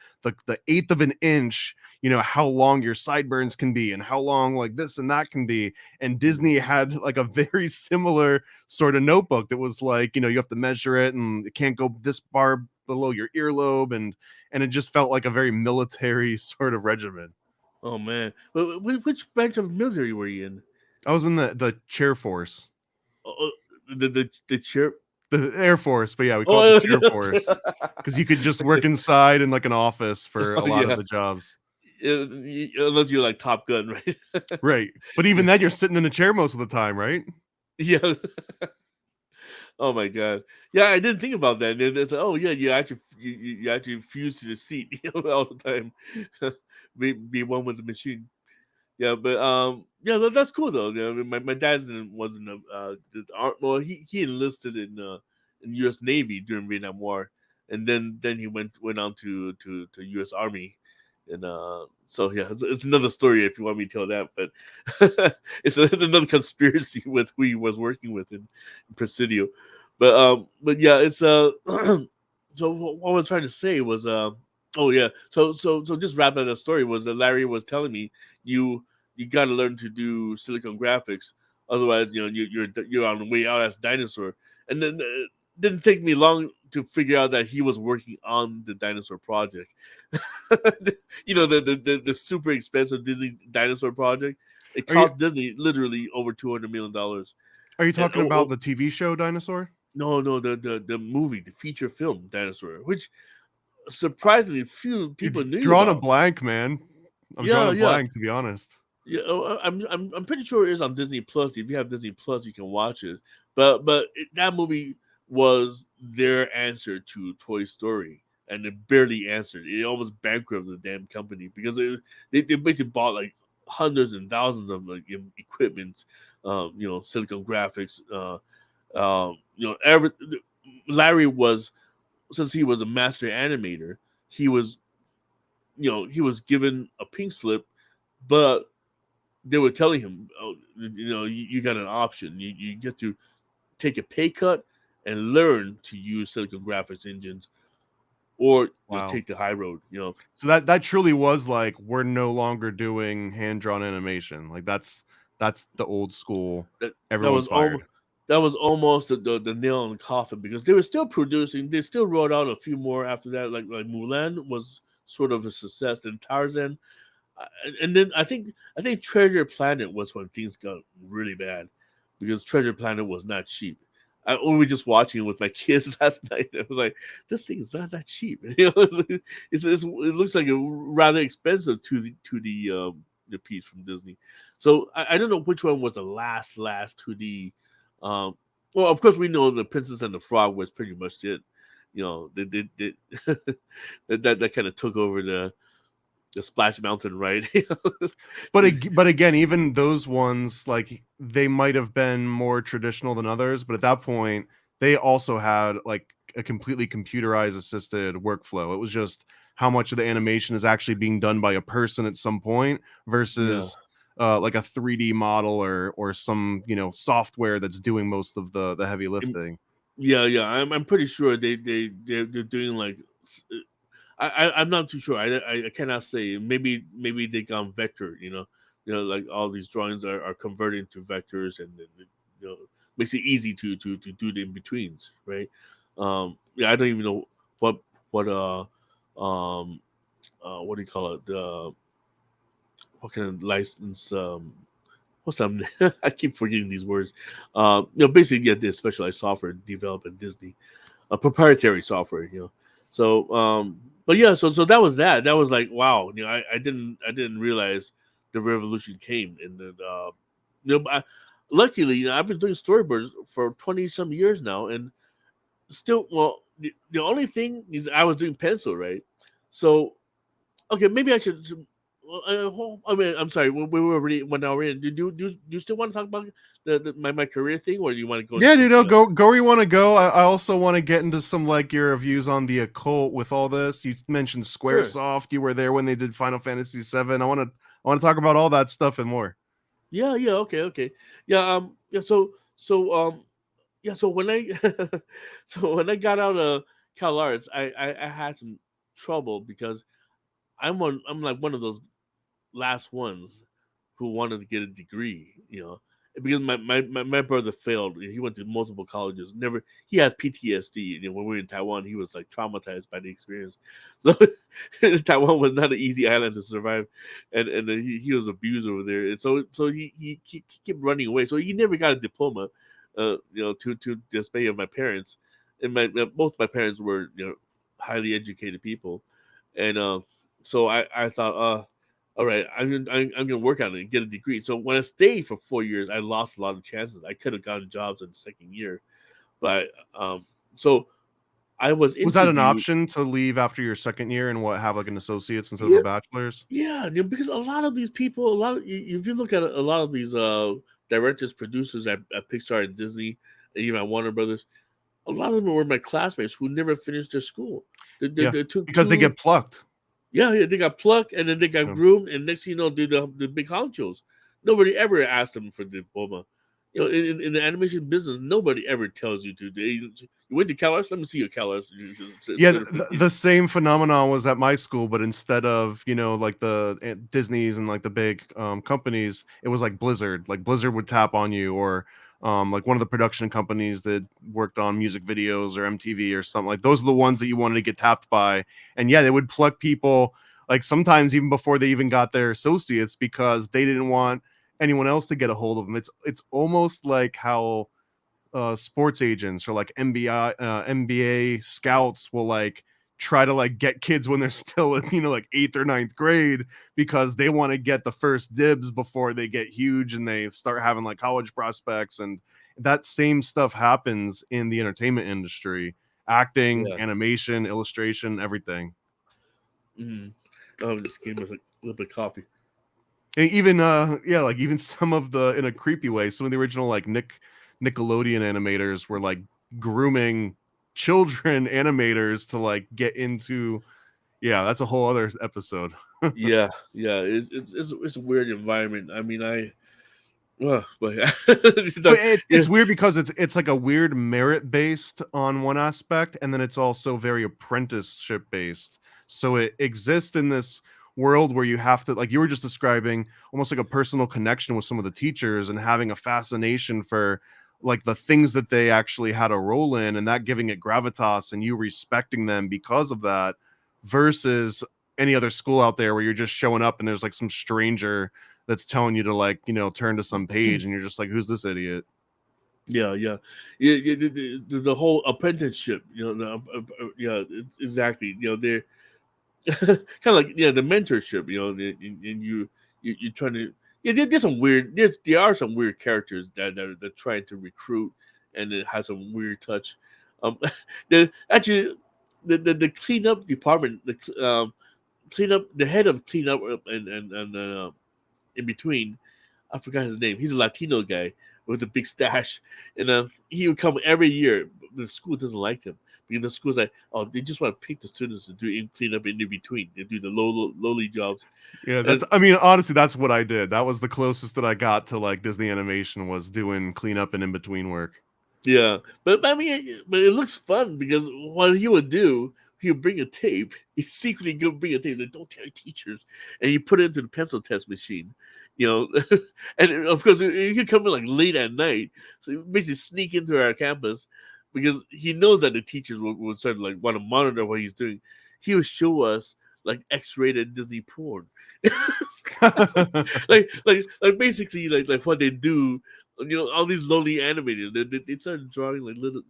eighth of an inch, how long your sideburns can be and how long like this and that can be. And Disney had like a very similar sort of notebook that was like, you have to measure it and it can't go this far below your earlobe, and it just felt like a very military sort of regimen. oh man. Which branch of military were you in? I was in the chair force, Oh, the chair. the Air Force, but yeah, we call Oh, it the chair force because you could just work inside in like an office for a oh lot of yeah. the jobs. Unless you're like Top Gun, right? Right. But even then you're sitting in a chair most of the time, right? Yeah. Oh my god. Yeah, I didn't think about that. It's like, oh yeah, you actually fuse to the seat all the time. Be one with the machine. Yeah, but yeah, that's cool though. Yeah, I mean, my dad wasn't well, he enlisted in U.S. Navy during Vietnam War, and then he went on to U.S. Army, and so yeah, it's another story if you want me to tell that, but it's another conspiracy with who he was working with in Presidio, but yeah, it's so what I was trying to say was oh yeah, so just wrapping up the story was that Larry was telling me you got to learn to do silicon graphics, otherwise you're on the way out as a dinosaur. And then it didn't take me long to figure out that he was working on the dinosaur project. The super expensive Disney dinosaur project. It Are you cost Disney literally over $200 million. are you And talking about the TV show Dinosaur? no, the movie, the feature film Dinosaur, which surprisingly few You're people knew drawing a about. blank, man. I'm drawing Yeah, a yeah. blank, to be honest. Yeah, I'm pretty sure it is on Disney Plus. If you have Disney Plus, you can watch it. But that movie was their answer to Toy Story, and it barely answered. It almost bankrupted the damn company because they basically bought like hundreds and thousands of like equipment, silicon graphics, every Larry was, since he was a master animator, he was, he was given a pink slip, but they were telling him, oh, you got an option. You get to take a pay cut and learn to use Silicon Graphics engines, or Wow. take the high road. So that truly was like, we're no longer doing hand drawn animation. Like that's the old school. That Everyone's was fired. that was almost the nail in the coffin, because they were still producing. They still wrote out a few more after that. Like Mulan was sort of a success. Then Tarzan, and then I think Treasure Planet was when things got really bad, because Treasure Planet was not cheap. We were just watching it with my kids last night. I was like, this thing is not that cheap. It looks like a rather expensive to the piece from Disney. So I don't know which one was the last 2D. Well, of course we know the Princess and the Frog was pretty much it. They that kind of took over the Splash Mountain, right? But again, even those ones, like, they might have been more traditional than others, but at that point, they also had like a completely computerized assisted workflow. It was just how much of the animation is actually being done by a person at some point versus like a 3D model or some software that's doing most of the heavy lifting. Yeah. I'm pretty sure they're doing like. I'm not too sure. I cannot say. Maybe they gone vector. Like all these drawings are converting to vectors, and makes it easy to do the in betweens, right? I don't even know what what do you call it? What kind of license? What's that? I keep forgetting these words. Basically, this specialized software developed in Disney, proprietary software. So, but yeah, so that was that. That was like, wow. I didn't realize the revolution came, and then but luckily, I've been doing storyboards for 20 some years now, and still, well, the only thing is I was doing pencil, right? So, okay, maybe I should. I mean, I'm sorry. We were already 1 hour in. Do you still want to talk about my career thing, or do you want to go? Yeah, dude, go where you want to go. I also want to get into some like your views on the occult with all this. You mentioned SquareSoft. Sure. You were there when they did Final Fantasy VII. I want to talk about all that stuff and more. Yeah. Okay. Yeah. So when I when I got out of CalArts, I had some trouble because I'm like one of those last ones who wanted to get a degree, because my brother failed. He went to multiple colleges. He has PTSD. When we were in Taiwan, he was like traumatized by the experience. So Taiwan was not an easy island to survive, and he was abused over there. And so he kept running away. So he never got a diploma, to dismay of my parents. And both my parents were highly educated people, and so I thought, all right, I'm gonna work on it and get a degree. So when I stayed for 4 years, I lost a lot of chances. I could have gotten jobs in the second year, but so I was. Was that an option to leave after your second year and have like an associate's instead of a bachelor's? Yeah, because a lot of these people, if you look at a lot of these directors, producers at Pixar and Disney, and even at Warner Brothers, a lot of them were my classmates who never finished their school. Because they get plucked. Yeah, they got plucked, and then they got groomed, and next thing you know, the big honchos. Nobody ever asked them for the diploma. In the animation business, nobody ever tells you to. You went to CalArts? Let me see your CalArts. Yeah, the same phenomenon was at my school, but instead of like the Disney's and like the big companies, it was like Blizzard. Like Blizzard would tap on you, or like one of the production companies that worked on music videos or MTV or something. Like those are the ones that you wanted to get tapped by. And yeah, they would pluck people like sometimes even before they even got their associates, because they didn't want anyone else to get a hold of them. It's almost like how sports agents or like NBA scouts will like try to like get kids when they're still in like 8th or 9th grade, because they want to get the first dibs before they get huge and they start having like college prospects. And that same stuff happens in the entertainment industry: acting, animation, illustration, everything. Oh, just gave us a little bit of coffee. And even like even some of the, in a creepy way, some of the original like Nickelodeon animators were like grooming children animators to like get into. Yeah, that's a whole other episode. Yeah, yeah. It's a weird environment. I mean, but But yeah, it's weird because it's like a weird merit based on one aspect, and then it's also very apprenticeship based. So it exists in this world where you have to, like you were just describing, almost like a personal connection with some of the teachers and having a fascination for like the things that they actually had a role in, and that giving it gravitas and you respecting them because of that, versus any other school out there where you're just showing up and there's like some stranger that's telling you to like, turn to some page and you're just like, who's this idiot? yeah, yeah. The whole apprenticeship, yeah, exactly. They're kind of like the mentorship, and you're trying to there's some weird there are some weird characters that trying to recruit, and it has some weird touch. The actually the cleanup department, the head of cleanup and in between, I forgot his name. He's a Latino guy with a big stash, and he would come every year. The school doesn't like him because the school's like, oh, they just want to pick the students to do clean up in between. They do the lowly jobs. Yeah, I mean, honestly, that's what I did. That was the closest that I got to like Disney animation, was doing cleanup and in between work. Yeah, but I mean, but it looks fun because what he would do, he would bring a tape. He secretly go bring a tape. Like, don't tell your teachers, and he put it into the pencil test machine. And of course he could come in like late at night, so he basically sneak into our campus because he knows that the teachers would sort of like want to monitor what he's doing. He would show us like X-rated Disney porn, like basically like what they do. All these lowly animators, they started drawing like little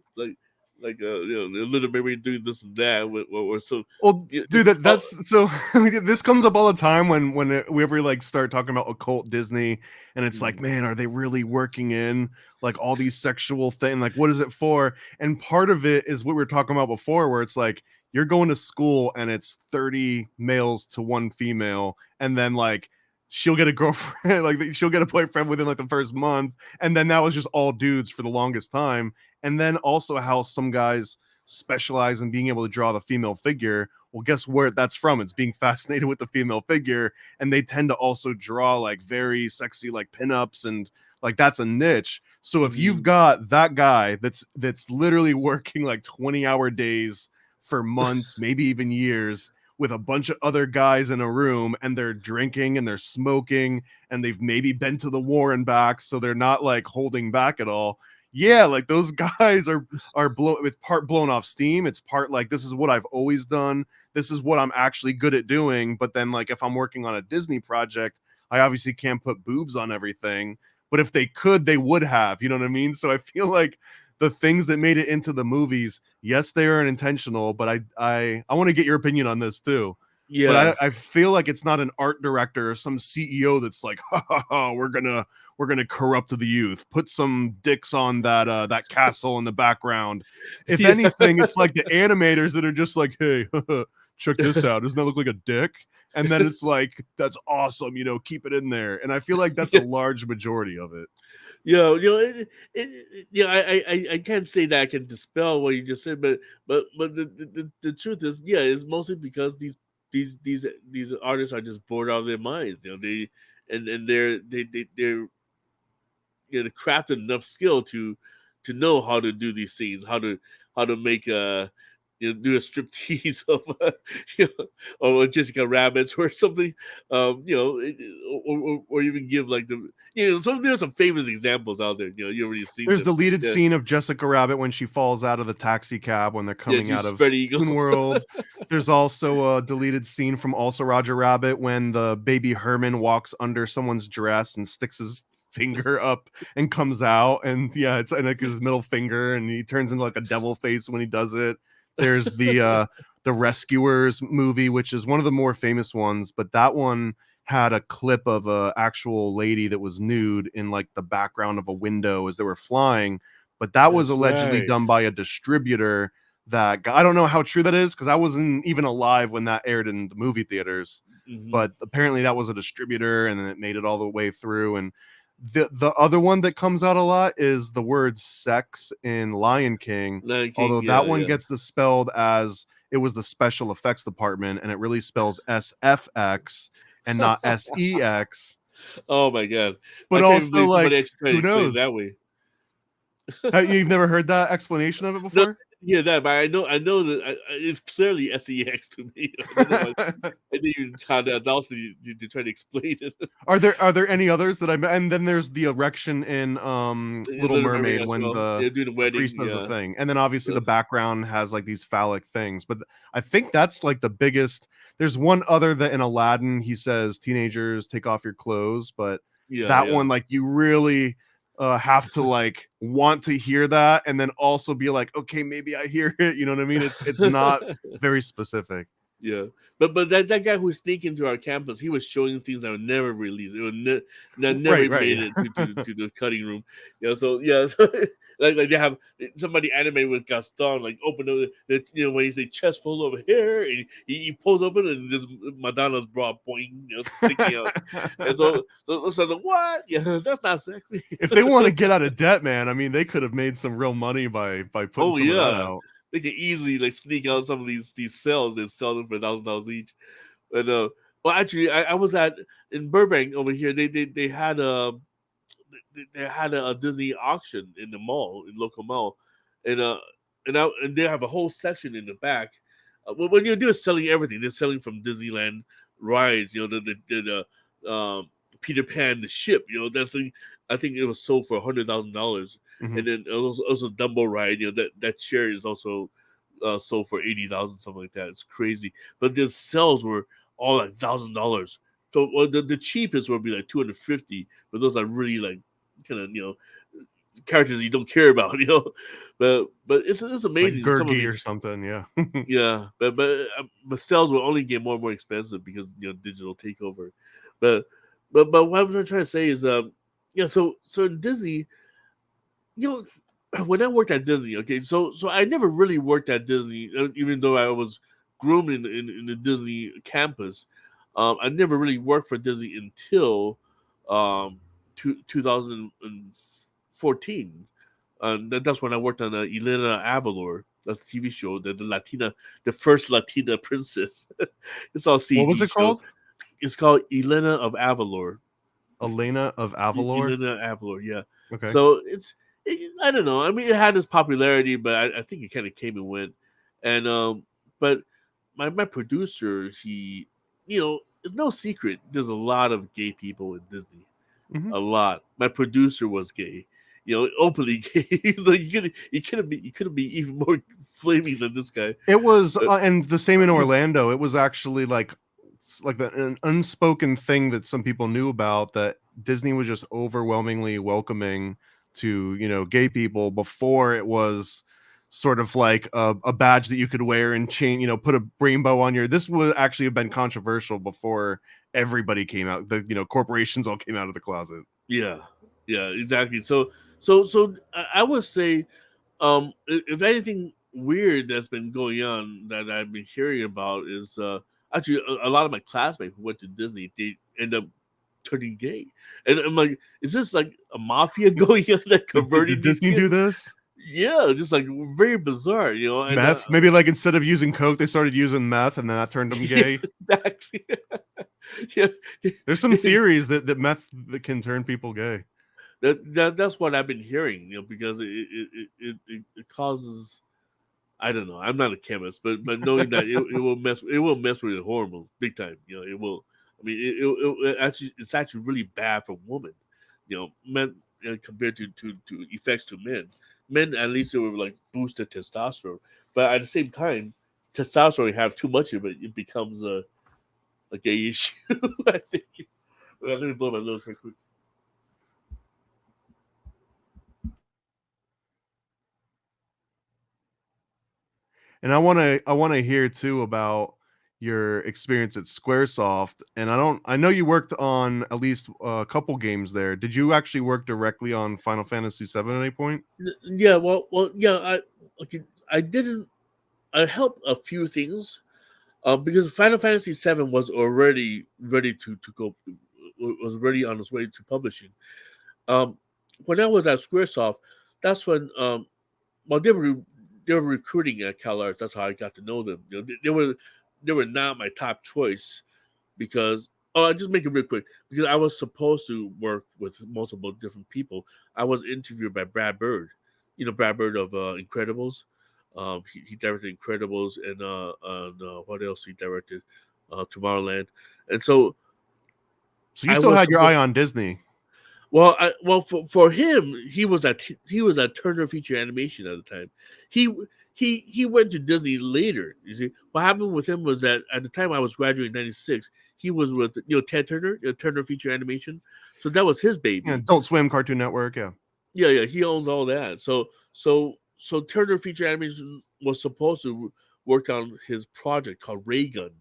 Little Mermaid doing this and that, or so. Well, dude, that's so. This comes up all the time when we ever like start talking about occult Disney, and it's like, man, are they really working in like all these sexual things? Like, what is it for? And part of it is what we were talking about before, where it's like you're going to school and it's 30 males to 1 female, and then like she'll get a girlfriend, like she'll get a boyfriend within like the first month, and then that was just all dudes for the longest time. And then also how some guys specialize in being able to draw the female figure. Well, guess where that's from? It's being fascinated with the female figure, and they tend to also draw like very sexy like pinups, and like that's a niche. So if you've got that guy that's literally working like 20-hour days for months, maybe even years, with a bunch of other guys in a room, and they're drinking and they're smoking, and they've maybe been to the war and back, so they're not like holding back at all. Yeah, like those guys are it's part blown off steam. It's part like, this is what I've always done. This is what I'm actually good at doing. But then like if I'm working on a Disney project, I obviously can't put boobs on everything. But if they could, they would have. You know what I mean? So I feel like the things that made it into the movies, yes, they are intentional, but I want to get your opinion on this too. Yeah, But I feel like it's not an art director or some CEO that's like, we're gonna corrupt the youth. Put some dicks on that castle in the background. If anything, it's like the animators that are just like, hey, check this out. Doesn't that look like a dick? And then it's like, that's awesome. Keep it in there. And I feel like that's a large majority of it. Yeah, I can't say that I can dispel what you just said, but the truth is, yeah, it's mostly because these artists are just bored out of their minds. They're crafted enough skill to know how to do these things, how to make do a striptease of or Jessica Rabbits or something, or even give like there's some famous examples out there. You already seen. There's deleted scene of Jessica Rabbit when she falls out of the taxi cab when they're coming out of Toon World. There's also a deleted scene from Also Roger Rabbit when the baby Herman walks under someone's dress and sticks his finger up and comes out, and it's like his middle finger, and he turns into like a devil face when he does it. There's the Rescuers movie, which is one of the more famous ones, but that one had a clip of a actual lady that was nude in like the background of a window as they were flying. But that was allegedly done by a distributor. I don't know how true that is, because I wasn't even alive when that aired in the movie theaters. But apparently that was a distributor, and then it made it all the way through. And The other one that comes out a lot is the word sex in Lion King. Lion King, Although yeah, that one yeah. gets spelled as it was the special effects department, and it really spells SFX and not SEX. Oh my god! But I can't even also, believe somebody like, actually tried to who explain it knows? that way. You've never heard that explanation of it No, before? yeah, that, but I know that it's clearly SEX to me. I don't know why. I didn't even try to also to try to explain it. Are there any others that and then there's the erection in Little Little Mermaid Mermaid as when well. Yeah, doing the the wedding. priest does the Yeah. thing, and then obviously Uh, the background has like these phallic things. But I think that's like the biggest. There's one other that in Aladdin he says teenagers take off your clothes, but yeah, that yeah. one, like, you really have to like want to hear that and then also be like, okay, maybe I hear it. You know what I mean? It's not very specific. Yeah, but that guy who sneaked into our campus, he was showing things that were never released. It would never Right, made yeah. it to the cutting room. You know, so yeah, so, like they have somebody animated with Gaston, like open the when you say chest full of hair, and he pulls open and just Madonna's bra boing, sticking out. And so I was like, what? Yeah, that's not sexy. If they want to get out of debt, man, I mean, they could have made some real money by putting Oh some of that yeah, out. they can easily like sneak out some of these cells and sell them for $1,000 each. And well, actually, I was in Burbank over here. They had a Disney auction in the mall, in local mall, and and they have a whole section in the back. When they're selling everything, they're selling from Disneyland rides. You know, the Peter Pan, the ship. You know, that's the, I think it was sold for $100,000, Mhm. and then also Dumbo ride. You know, that chair is also sold for 80,000, something like that. It's crazy, but the sales were all like $1,000. So the cheapest would be like 250, but those are really like kind of characters you don't care about, But it's Like amazing some of Gurgi or these. something, yeah. Yeah, but sales will only get more and more expensive because digital takeover. But but what I'm trying to say is so in Disney, you know, when I worked at Disney, okay, so I never really worked at Disney, even though I was groomed in the Disney campus. I never really worked for Disney until 2014. That's when I worked on Elena Avalor. That's a TV show, the first Latina princess. It's all What was CG it show. called? It's called Elena of Avalor. Elena of Avalor? Elena Avalor, yeah. Okay. So I don't know. I mean, it had its popularity, but I think it kind of came and went. And but my producer, it's no secret. There's a lot of gay people in Disney. Mhm. A lot. My producer was gay, openly gay. He's like, you couldn't be even more flaming than this guy. It was Uh, and the same in Orlando. It was actually like an unspoken thing that some people knew about, that Disney was just overwhelmingly welcoming to, gay people before it was sort of like a badge that you could wear and chain, put a rainbow on your. This would actually have been controversial before everybody came out. The corporations all came out of the closet. Yeah, yeah, exactly. So I would say, if anything weird that's been going on that I've been hearing about is actually a lot of my classmates who went to Disney, they end up turning gay, and I'm like, is this like a mafia going on that Did converting these Disney kids? do this? Yeah, just like very bizarre, and Meth? Maybe like instead of using coke, they started using meth, and then that turned them gay. exactly. Yeah, There's some theories that meth that can turn people gay. that's what I've been hearing, because it causes. I don't know. I'm not a chemist, but knowing that it will mess with the hormones big time. It will. I mean, it's actually really bad for women. Men, compared to effects to men. Men, at least, it will like boost the testosterone, but at the same time, testosterone, you have too much of it, it becomes a gay issue. I think. Well, let me blow my nose real quick. And I want to hear too about your experience at SquareSoft. And I know you worked on at least a couple games there. Did you actually work directly on Final Fantasy VII at any point? Yeah, yeah. I didn't. I helped a few things, because Final Fantasy VII was already ready to go, was already on its way to publishing. When I was at SquareSoft, that's when well they were recruiting at CalArts. That's how I got to know them. They were not my top choice because I'll just make it real quick because I was supposed to work with multiple different people. I was interviewed by Brad Bird, Brad Bird of Incredibles. He directed Incredibles and what else he directed? Tomorrowland, and so So you I still was had your supposed. eye on Disney. Well, for him, he was at Turner Feature Animation at the time. He he went to Disney later. You see, what happened with him was that at the time I was graduating in '96, he was with Ted Turner, Turner Feature Animation. So that was his Yeah, baby. Adult Swim, Cartoon Network. Yeah. Yeah, he owns all that. So Turner Feature Animation was supposed to work on his project called Ray Gun,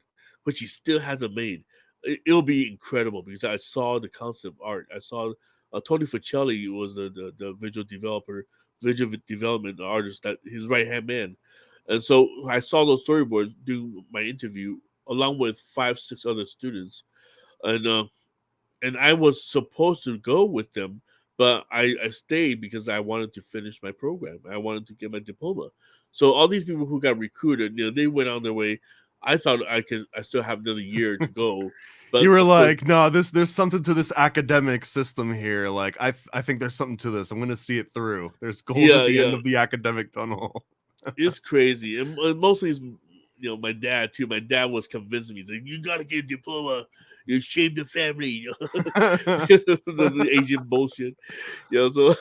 which he still hasn't made. It'll be incredible because I saw the concept art. I saw Tony Facelli was the visual development artist, that his right hand man, and so I saw those storyboards do my interview along with 5, 6 other students, and I was supposed to go with them, but I stayed because I wanted to finish my program. I wanted to get my diploma. So all these people who got recruited, they went on their way. I thought I still have another year to go, but You were of course, like, no, there's something to this academic system here. Like, I think there's something to this. I'm going to see it through. There's gold at yeah, the end yeah, of the academic tunnel. it's crazy, and mostly it's my dad too. My dad was convincing me, he's like, you gotta get a diploma. You shame the family, the Asian bullshit. So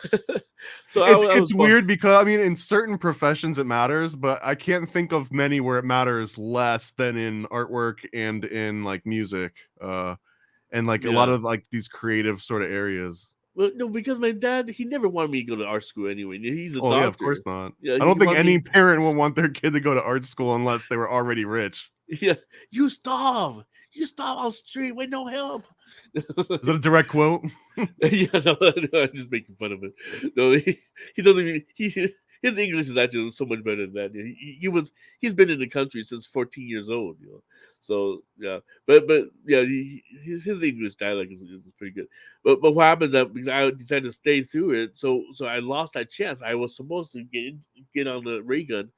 so I was It's weird because I mean, in certain professions it matters, but I can't think of many where it matters less than in artwork and in like music, and like a lot yeah. of like these creative sort of areas. Well, no, because my dad, he never wanted me to go to art school anyway. He's a Oh yeah, of course doctor. not. Yeah, I he don't think wanted any me. parent will want their kid to go to art school unless they were already rich. Yeah, you starve. You starve on the street with no help. Is that a direct quote? Yeah, no, I'm just making fun of it. No, he doesn't even, his English is actually so much better than that. He's been in the country since 14 years old. So yeah, but yeah, his English dialect is pretty good. But what happens that because I decided to stay through it, so I lost that chance. I was supposed to get on the ray gun.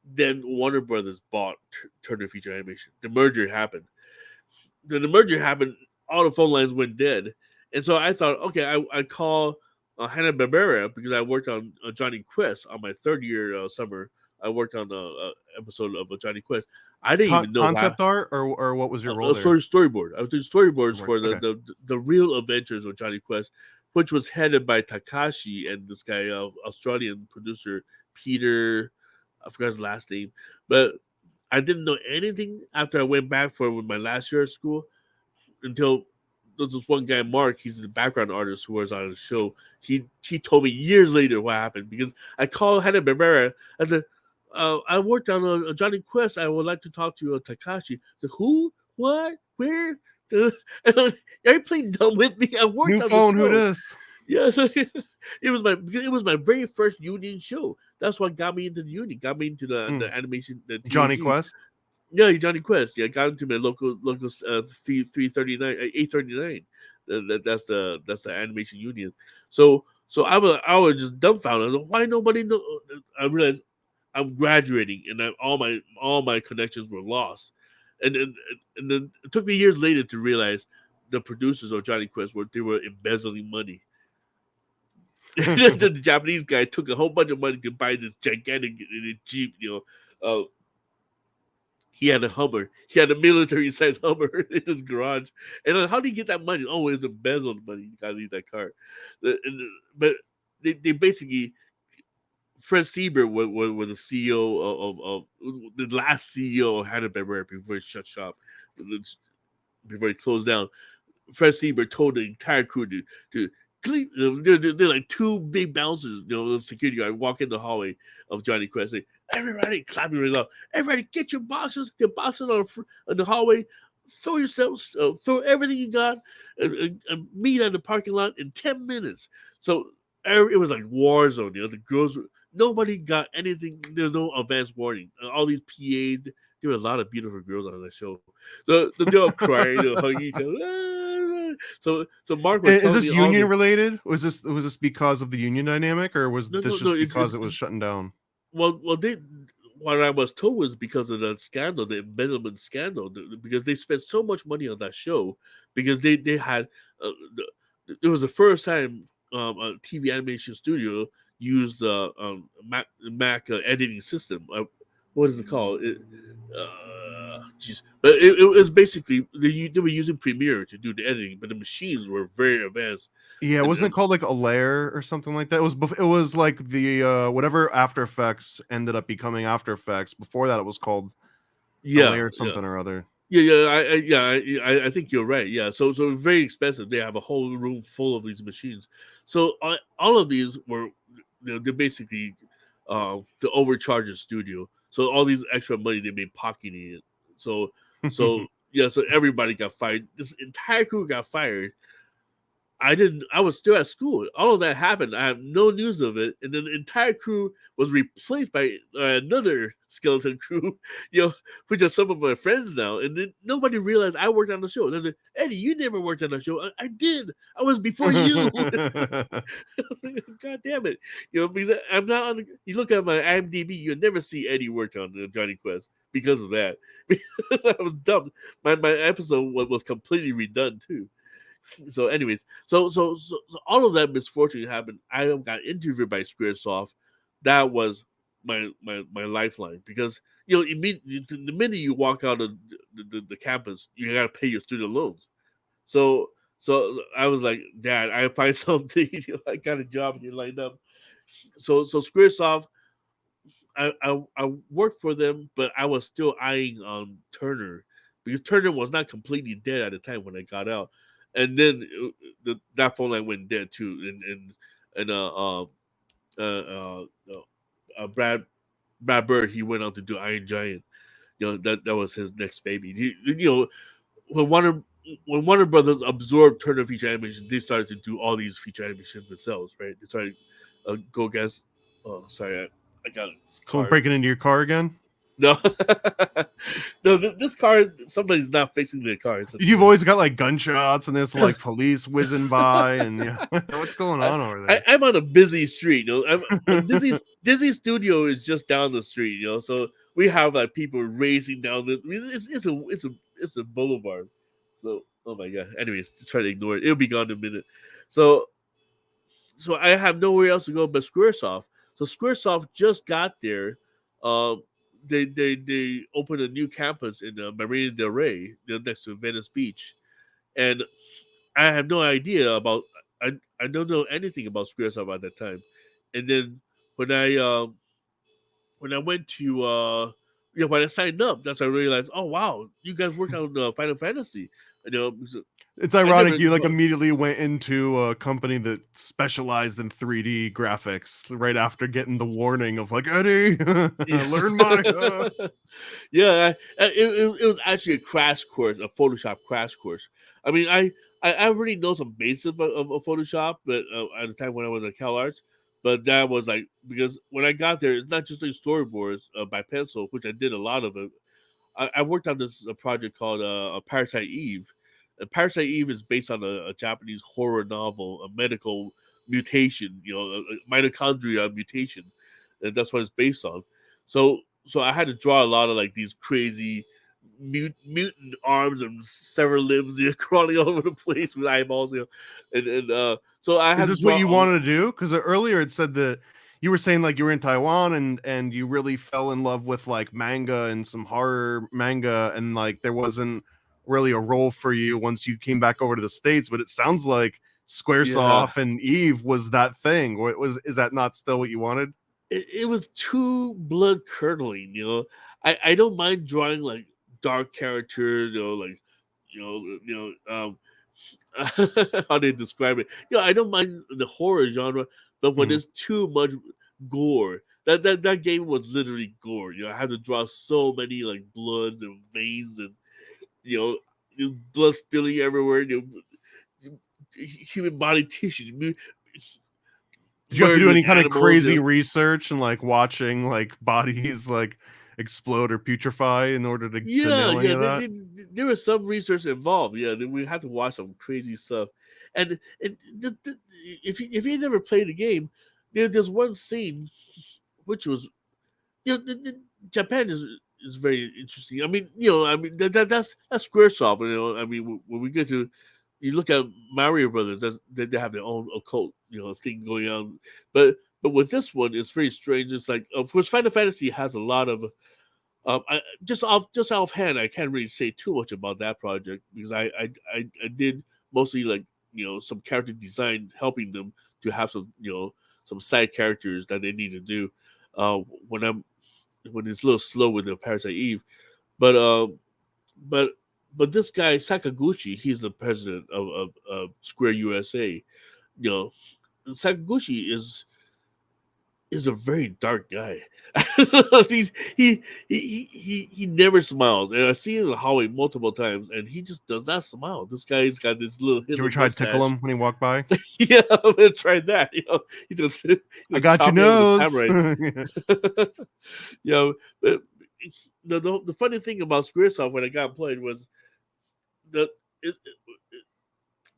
Then Warner Brothers bought Turner Feature Animation. The merger happened. Then the merger happened. All the phone lines went dead, and so I thought, okay, I call Hanna Barbera because I worked on Johnny Quest on my third year summer. I worked on a episode of Johnny Quest. I didn't even know how Concept art or what was your role there? storyboard. I was doing storyboards for Okay. the real adventures of Johnny Quest, which was headed by Takashi and this guy, Australian producer Peter. I forgot his last name, but I didn't know anything after I went back for my last year of school until there's this one guy, Mark. He's the background artist who was on the show. He told me years later what happened because I called Hanna Barbera. I said, I worked on a Johnny Quest. I would like to talk to Takashi. I said, who? What? Where? Are you playing dumb with me? I worked New on phone, the who show. dis? Yeah, so it was my very first union show. That's what got me into the union, got me into the animation, the Johnny TNG. Quest. Yeah, Johnny Quest. Yeah, got into my local 339 839. That's the animation union. So I was just dumbfounded. I was like, why nobody know? I realized I'm graduating, and all my connections were lost. And then it took me years later to realize the producers of Johnny Quest were embezzling money. The Japanese guy took a whole bunch of money to buy this gigantic Jeep. He had a Hummer. He had a military-sized Hummer in his garage. And how did he get that money? Oh, it was embezzled money. You gotta leave that car. But they basically, Fred Sieber was the CEO of the last CEO of Hanna-Barbera before he shut shop, before he closed down. Fred Sieber told the entire crew to they're like two big bouncers, the security guard walk in the hallway of Johnny Quest, saying, everybody clapping really loud. Everybody get your boxes on the hallway. Throw yourselves, throw everything you got, and meet at the parking lot in 10 minutes. So it was like war zone. The girls, nobody got anything. There's no advance warning. All these PAs, there were a lot of beautiful girls on that show. So they're all crying, hugging each other. So Mark was Is telling this me all union the related? Was this because of the union dynamic, or was this no. just because it was shutting down? Well, they what I was told was because of the scandal, the embezzlement scandal, because they spent so much money on that show, because they had it was the first time a TV animation studio used the Mac editing system. What is it called? But it was basically they were using Premiere to do the editing, but the machines were very advanced. Yeah, wasn't it called like a layer or something like that? It was like the whatever After Effects ended up becoming After Effects. Before that, it was called a Yeah, layer yeah. something or other. I think you're right. Yeah, so very expensive. They have a whole room full of these machines. So all of these were, they're basically to overcharge the studio. So all these extra money they made pocketing it. So yeah, so everybody got fired. This entire crew got fired. I was still at school. All of that happened. I have no news of it. And then the entire crew was replaced by another skeleton crew, which are some of my friends now. And then nobody realized I worked on the show. They said, Eddie, you never worked on the show. I did. I was before you. God damn it. Because I'm not on you look at my IMDb, you'll never see Eddie worked on Johnny Quest because of that. Because I was dumb. My episode was completely redone too. So anyways, so all of that misfortune happened. I got interviewed by SquareSoft. That was my lifeline, because the minute you walk out of the campus, you got to pay your student loans. So I was like, Dad, I find something. I got a job and you're lined up. So SquareSoft, I worked for them, but I was still eyeing on Turner, because Turner was not completely dead at the time when I got out. And then that phone line went dead too, Brad Bird, he went on to do Iron Giant. That was his next baby. When Warner Brothers absorbed Turner Feature Animation, they started to do all these feature animations themselves, right? They started go against. Oh, sorry, I got this Someone card. breaking into your car again? No, no. This car, somebody's not fixing the car. You've always got like gunshots and there's like police whizzing by, and what's going on over there? I'm on a busy street. Disney Studio is just down the street. So we have like people racing down this. It's a boulevard. So oh my god. Anyways, try to ignore it. It'll be gone in a minute. So I have nowhere else to go but SquareSoft. So SquareSoft just got there. They opened a new campus in Marina del Rey, next to Venice Beach, and I have no idea about. I don't know anything about SquareSoft at that time. And then when I went to when I signed up, that's when I realized, oh wow, you guys work on Final Fantasy. It's ironic you like immediately went into a company that specialized in 3D graphics right after getting the warning of like, Eddie, learn my. Yeah, it was actually a crash course, a Photoshop crash course. I mean, I already know some basics of Photoshop, but at the time when I was at CalArts, but that was like, because when I got there, it's not just like storyboards by pencil, which I did a lot of it. I worked on this project called Parasite Eve. Parasite Eve is based on a Japanese horror novel, a medical mutation, a mitochondria mutation, and that's what it's based on. So I had to draw a lot of like these crazy mutant arms and several limbs, crawling all over the place with eyeballs, and so I had. Is this what you wanted to do? Because earlier it said that you were saying like you were in Taiwan and you really fell in love with like manga and some horror manga, and like there wasn't really a role for you once you came back over to the States, but it sounds like SquareSoft and Eve was that thing. Is that not still what you wanted? It was too blood curdling, I don't mind drawing like dark characters, how they describe it. I don't mind the horror genre, but when there's too much gore, that game was literally gore. I had to draw so many like bloods and veins and blood spilling everywhere. Human body tissue. Did you have to do any kind of crazy research and like watching like bodies like explode or putrefy in order to Yeah, nail any yeah. of that? There was some research involved. Yeah, we had to watch some crazy stuff. And if you never played the game, there's one scene which was, Japan is very interesting. I mean, that's SquareSoft. I mean, when we get to, you look at Mario Brothers, they have their own occult, thing going on. But with this one, it's very strange. It's like, of course, Final Fantasy has a lot of. Just offhand, I can't really say too much about that project because I did mostly like some character design, helping them to have some side characters that they need to do. Uh, when I'm when it's a little slow with the Parasite Eve, but but but this guy Sakaguchi, he's the president of Square USA. You know, Sakaguchi is a very dark guy. He never smiles, and I've seen him in the hallway multiple times, and he just does not smile. This guy's got this little. Did you ever try to tickle him when he walked by? Yeah, I'm gonna try that. He's gonna I got your chop me with his nose. hammer. But the funny thing about SquareSoft when I got played was that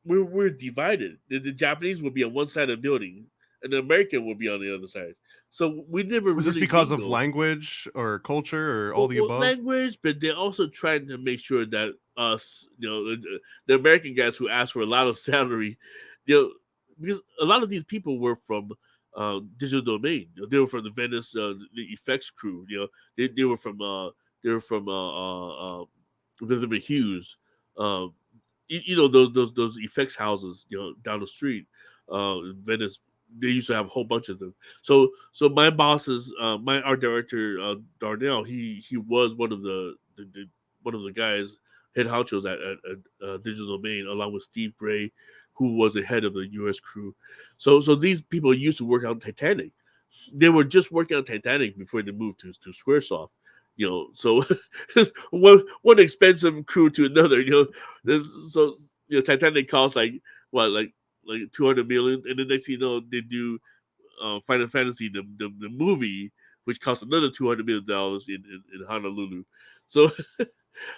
we're divided. The Japanese would be on one side of the building, and the American would be on the other side. So we never Was really this because of mingled. language or culture or all the Well, above? language, but they're also trying to make sure that us, the American guys who ask for a lot of salary, because a lot of these people were from Digital Domain. They were from the Venice, the effects crew. They were from Rhythm and Hughes. Those effects houses, down the street, in Venice. They used to have a whole bunch of them. So my bosses, my art director Darnell, he was one of the guys, head honchos at Digital Domain, along with Steve Gray, who was the head of the U.S. crew. So these people used to work on Titanic. They were just working on Titanic before they moved to SquareSoft. So one expensive crew to another. So Titanic costs like 200 million, and the next thing you know, they do Final Fantasy, the movie, which cost another $200 million in Honolulu. So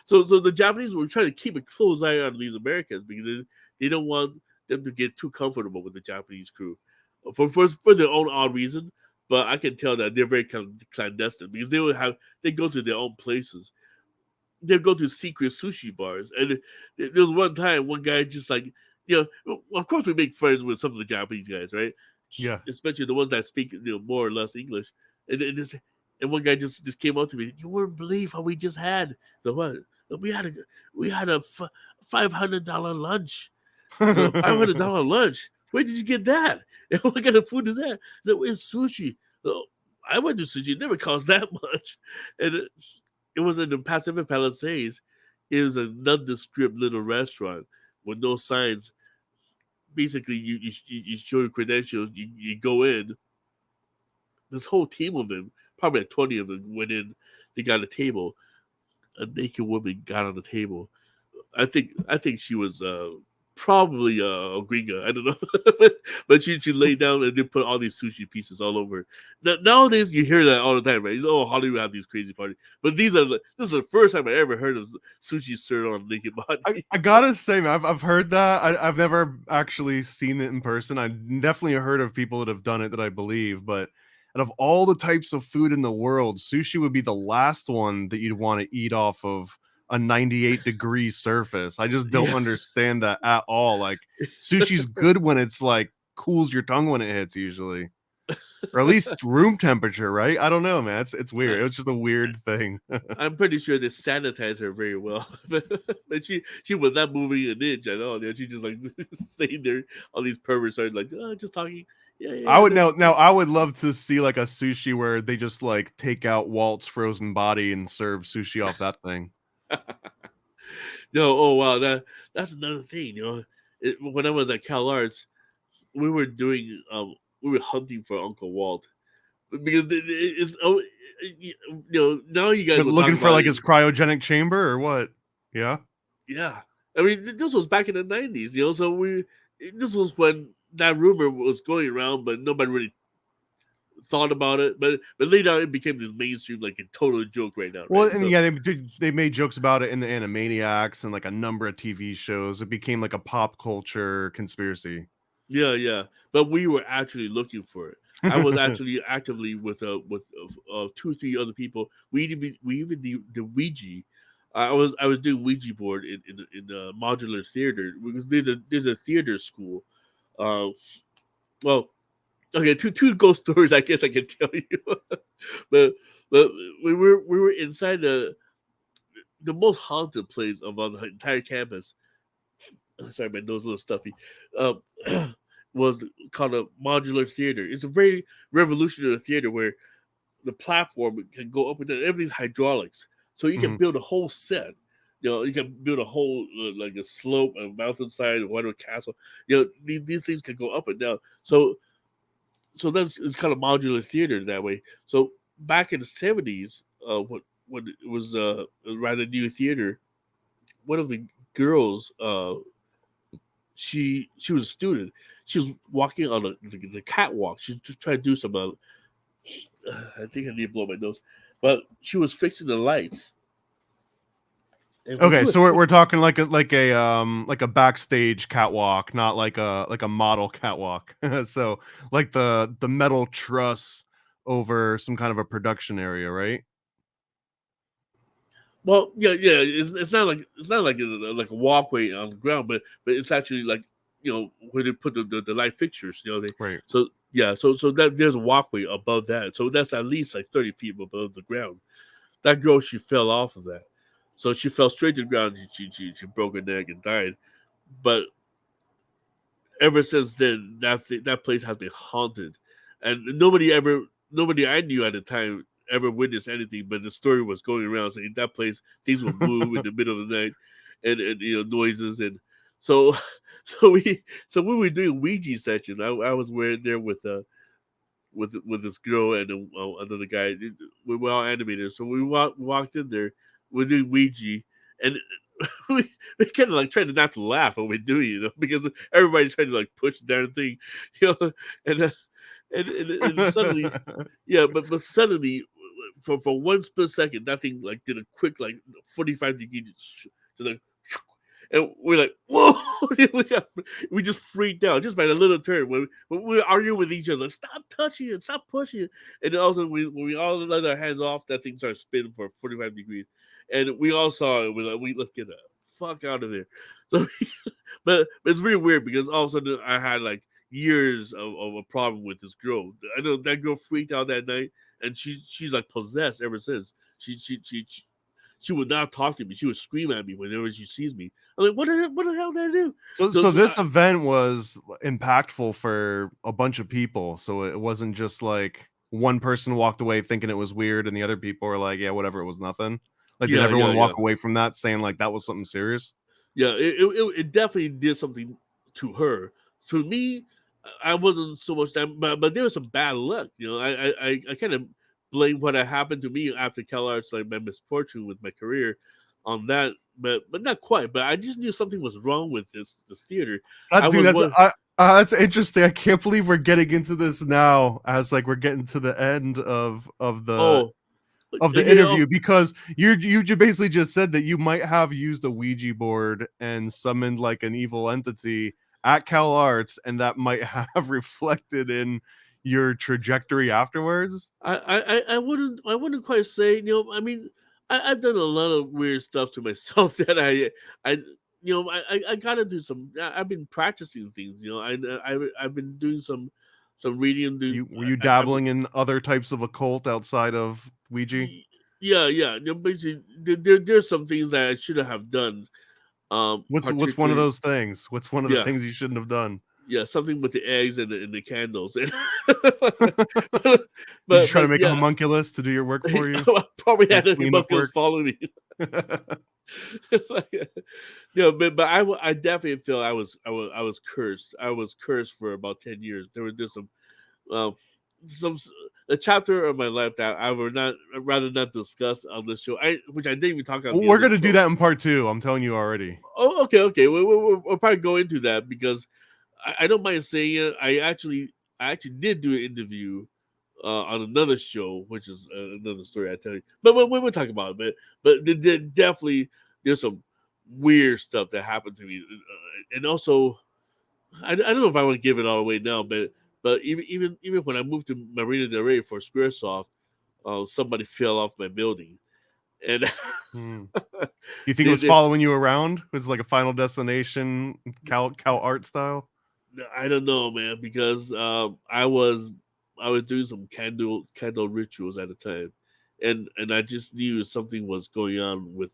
so the Japanese were trying to keep a close eye on these Americans because they don't want them to get too comfortable with the Japanese crew for their own odd reason. But I can tell that they're very clandestine because they go to their own places. They go to secret sushi bars, and there was one time one guy just like, of course we make friends with some of the Japanese guys, right? Yeah. Especially the ones that speak more or less English. And one guy just came up to me. You wouldn't believe how we just had. So what? We had a $500 lunch. $500 lunch. Where did you get that? And what kind of food is that? I said, it's sushi. So I went to sushi. It never cost that much. And it was in the Pacific Palisades. It was a nondescript little restaurant with no signs. Basically, you show your credentials. You go in. This whole team of them, probably like 20 of them, went in. They got a table. A naked woman got on the table. I think she was probably a gringa. I don't know, but she laid down and they put all these sushi pieces all over. Nowadays you hear that all the time, right? Oh, Hollywood have these crazy parties, but this is the first time I ever heard of sushi served on a naked body. I gotta say, man, I've heard that. I've never actually seen it in person. I definitely heard of people that have done it that I believe, but out of all the types of food in the world, sushi would be the last one that you'd want to eat off of a 98-degree surface. I just don't understand that at all. Like, sushi's good when it's like cools your tongue when it hits, usually, or at least room temperature, right? I don't know, man. It's weird. It's just a weird thing. I'm pretty sure they sanitize her very well, but she was not moving an inch at all. She just like stayed there. All these perverts are like, just talking. Yeah, I would now I would love to see like a sushi where they just like take out Walt's frozen body and serve sushi off that thing. No, oh wow, that's another thing. When I was at CalArts, we were doing we were hunting for Uncle Walt because it's now you guys But were looking talking for about like his cryogenic chamber or what? Yeah. Yeah, I mean this was back in the 90s, so this was when that rumor was going around, but nobody really thought about it, but later on it became this mainstream like a total joke right now. Well, Right? and So, yeah, they made jokes about it in the Animaniacs and like a number of TV shows. It became like a pop culture conspiracy. yeah. But we were actually looking for it. I was actually actively with 2 or 3 other people. We even the Ouija. I was doing Ouija board in modular theater because there's a theater school. Uh, well, okay, two ghost stories I guess I can tell you. but but we were inside the most haunted place of the entire campus. Sorry, my nose is a little stuffy. Um, was called a modular theater. It's a very revolutionary theater where the platform can go up and down. Everything's hydraulics, so you can Mhm. build a whole set. You know, you can build a whole like a slope, a mountainside, a whatever castle. You know, these things can go up and down. So that's it's kind of modular theater that way. So back in the 70s, when it was a rather new theater, one of the girls, she was a student. She was walking on the catwalk. She's just trying to do some. I think I need to blow my nose, but she was fixing the lights. And when she Okay, was so we're talking like a backstage catwalk, not like a model catwalk. So like the metal truss over some kind of a production area, right? well, yeah. It's not like a walkway on the ground, but it's actually like where they put the light fixtures. They Right. so yeah. So that there's a walkway above that. So that's at least like 30 feet above the ground. That girl, she fell off of that, so she fell straight to the ground. She broke her neck and died. But ever since then, that place has been haunted, and nobody I knew at the time ever witnessed anything. But the story was going around saying that place things would move in the middle of the night, and noises, and so we were doing Ouija session. I was wearing there with this girl and another guy. We were all animators, so we walked in there. We're doing Ouija, and we kind of like tried to not to laugh when we're doing it, because everybody's trying to like push the darn thing, and and suddenly, yeah, but suddenly, for one split second, that thing like did a quick like 45 degree, just like. And we're like, whoa! we just freaked out just by the little turn. When we were arguing with each other, like, stop touching it, stop pushing it. And then also, when we all let our hands off, that thing started spinning for 45 degrees. And we all saw it. We're like, let's get the fuck out of there. So, but it's really weird because all of a sudden I had like years of a problem with this girl. I know that girl freaked out that night, and she's like possessed ever since. She would not talk to me. She would scream at me whenever she sees me. I'm like, what the hell did I do? So this event was impactful for a bunch of people. So it wasn't just like one person walked away thinking it was weird and the other people were like, yeah, whatever, it was nothing. Like, did everyone walk away from that saying like that was something serious? Yeah, it definitely did something to her. To me, I wasn't so much that, but there was some bad luck. I kind of blame what had happened to me after CalArts, like my misfortune with my career, on that. But not quite. But I just knew something was wrong with this theater. That's interesting. I can't believe we're getting into this now, as like we're getting to the end of the interview, because you basically just said that you might have used a Ouija board and summoned like an evil entity at CalArts, and that might have reflected in your trajectory afterwards. I wouldn't quite say. I mean, I've done a lot of weird stuff to myself that I gotta do some. I've been practicing things. I've been doing some reading. Were you dabbling in other types of occult outside of Ouija? Yeah. Basically, there's some things that I shouldn't have done. What's one of those things? What's one of the things you shouldn't have done? Yeah, something with the eggs and the candles. But you try to make a homunculus to do your work for you? I probably had a homunculus following me. But I definitely feel I was cursed. I was cursed for about 10 years. There was just some a chapter of my life that I would rather not discuss on this show. Which I didn't even talk about. We're gonna do that in part 2. I'm telling you already. Oh, okay. We'll probably go into that because I don't mind saying it. I actually did do an interview on another show, which is another story I tell you. But we'll talk about it. But definitely there's some weird stuff that happened to me, and also I don't know if I want to give it all away now, but even when I moved to Marina Del Rey for SquareSoft, somebody fell off my building, and You think it was following you around? It was like a Final Destination CalArts style? I don't know, man, because I was doing some candle rituals at the time, and I just knew something was going on with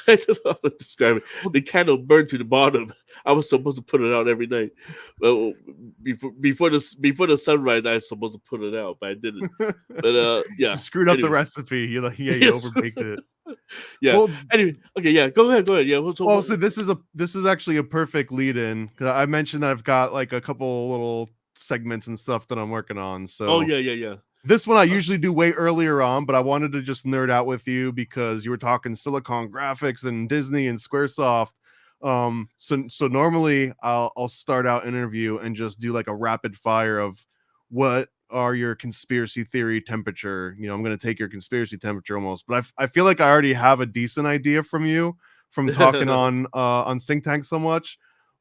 I don't know how to describe it. The candle burned to the bottom. I was supposed to put it out every night. Well, before the sunrise, I was supposed to put it out, but I didn't. But yeah, You screwed up the anyway. recipe. You Yes. overbaked it. Yeah. Well, Anyway, okay, yeah. Go ahead. Yeah. so this is actually a perfect lead-in, because I mentioned that I've got like a couple little segments and stuff that I'm working on. So Oh yeah. this one I usually do way earlier on, but I wanted to just nerd out with you because you were talking Silicon Graphics and Disney and SquareSoft. So normally I'll start out an interview and just do like a rapid fire of what are your conspiracy theory temperature. I'm going to take your conspiracy temperature almost, but I feel like I already have a decent idea from you from talking on Think Tank so much.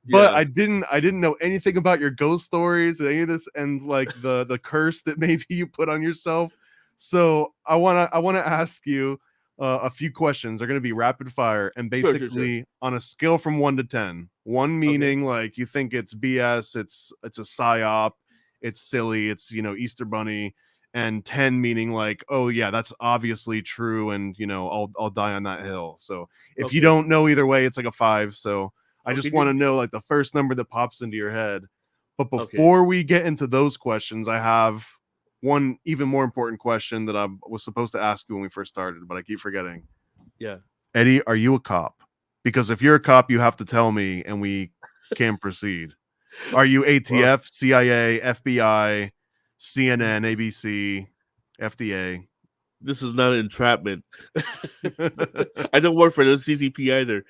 But Yeah. I didn't know anything about your ghost stories and any of this, and like the curse that maybe you put on yourself. So I wanna ask you a few questions. They're gonna be rapid fire, and Sure. basically on a scale from 1 to 10. 1 meaning like you think it's BS, it's a psyop, it's silly, it's Easter Bunny, and 10 meaning like, oh yeah, that's obviously true, and I'll die on that hill. So if you don't know either way, it's like a 5. So I just want to know like the first number that pops into your head. But before we get into those questions, I have one even more important question that I was supposed to ask you when we first started, but I keep forgetting. Yeah. Eddie, are you a cop? Because if you're a cop, you have to tell me and we can proceed. Are you ATF, CIA, FBI, CNN, ABC, FDA? This is not an entrapment. I don't work for the CCP either.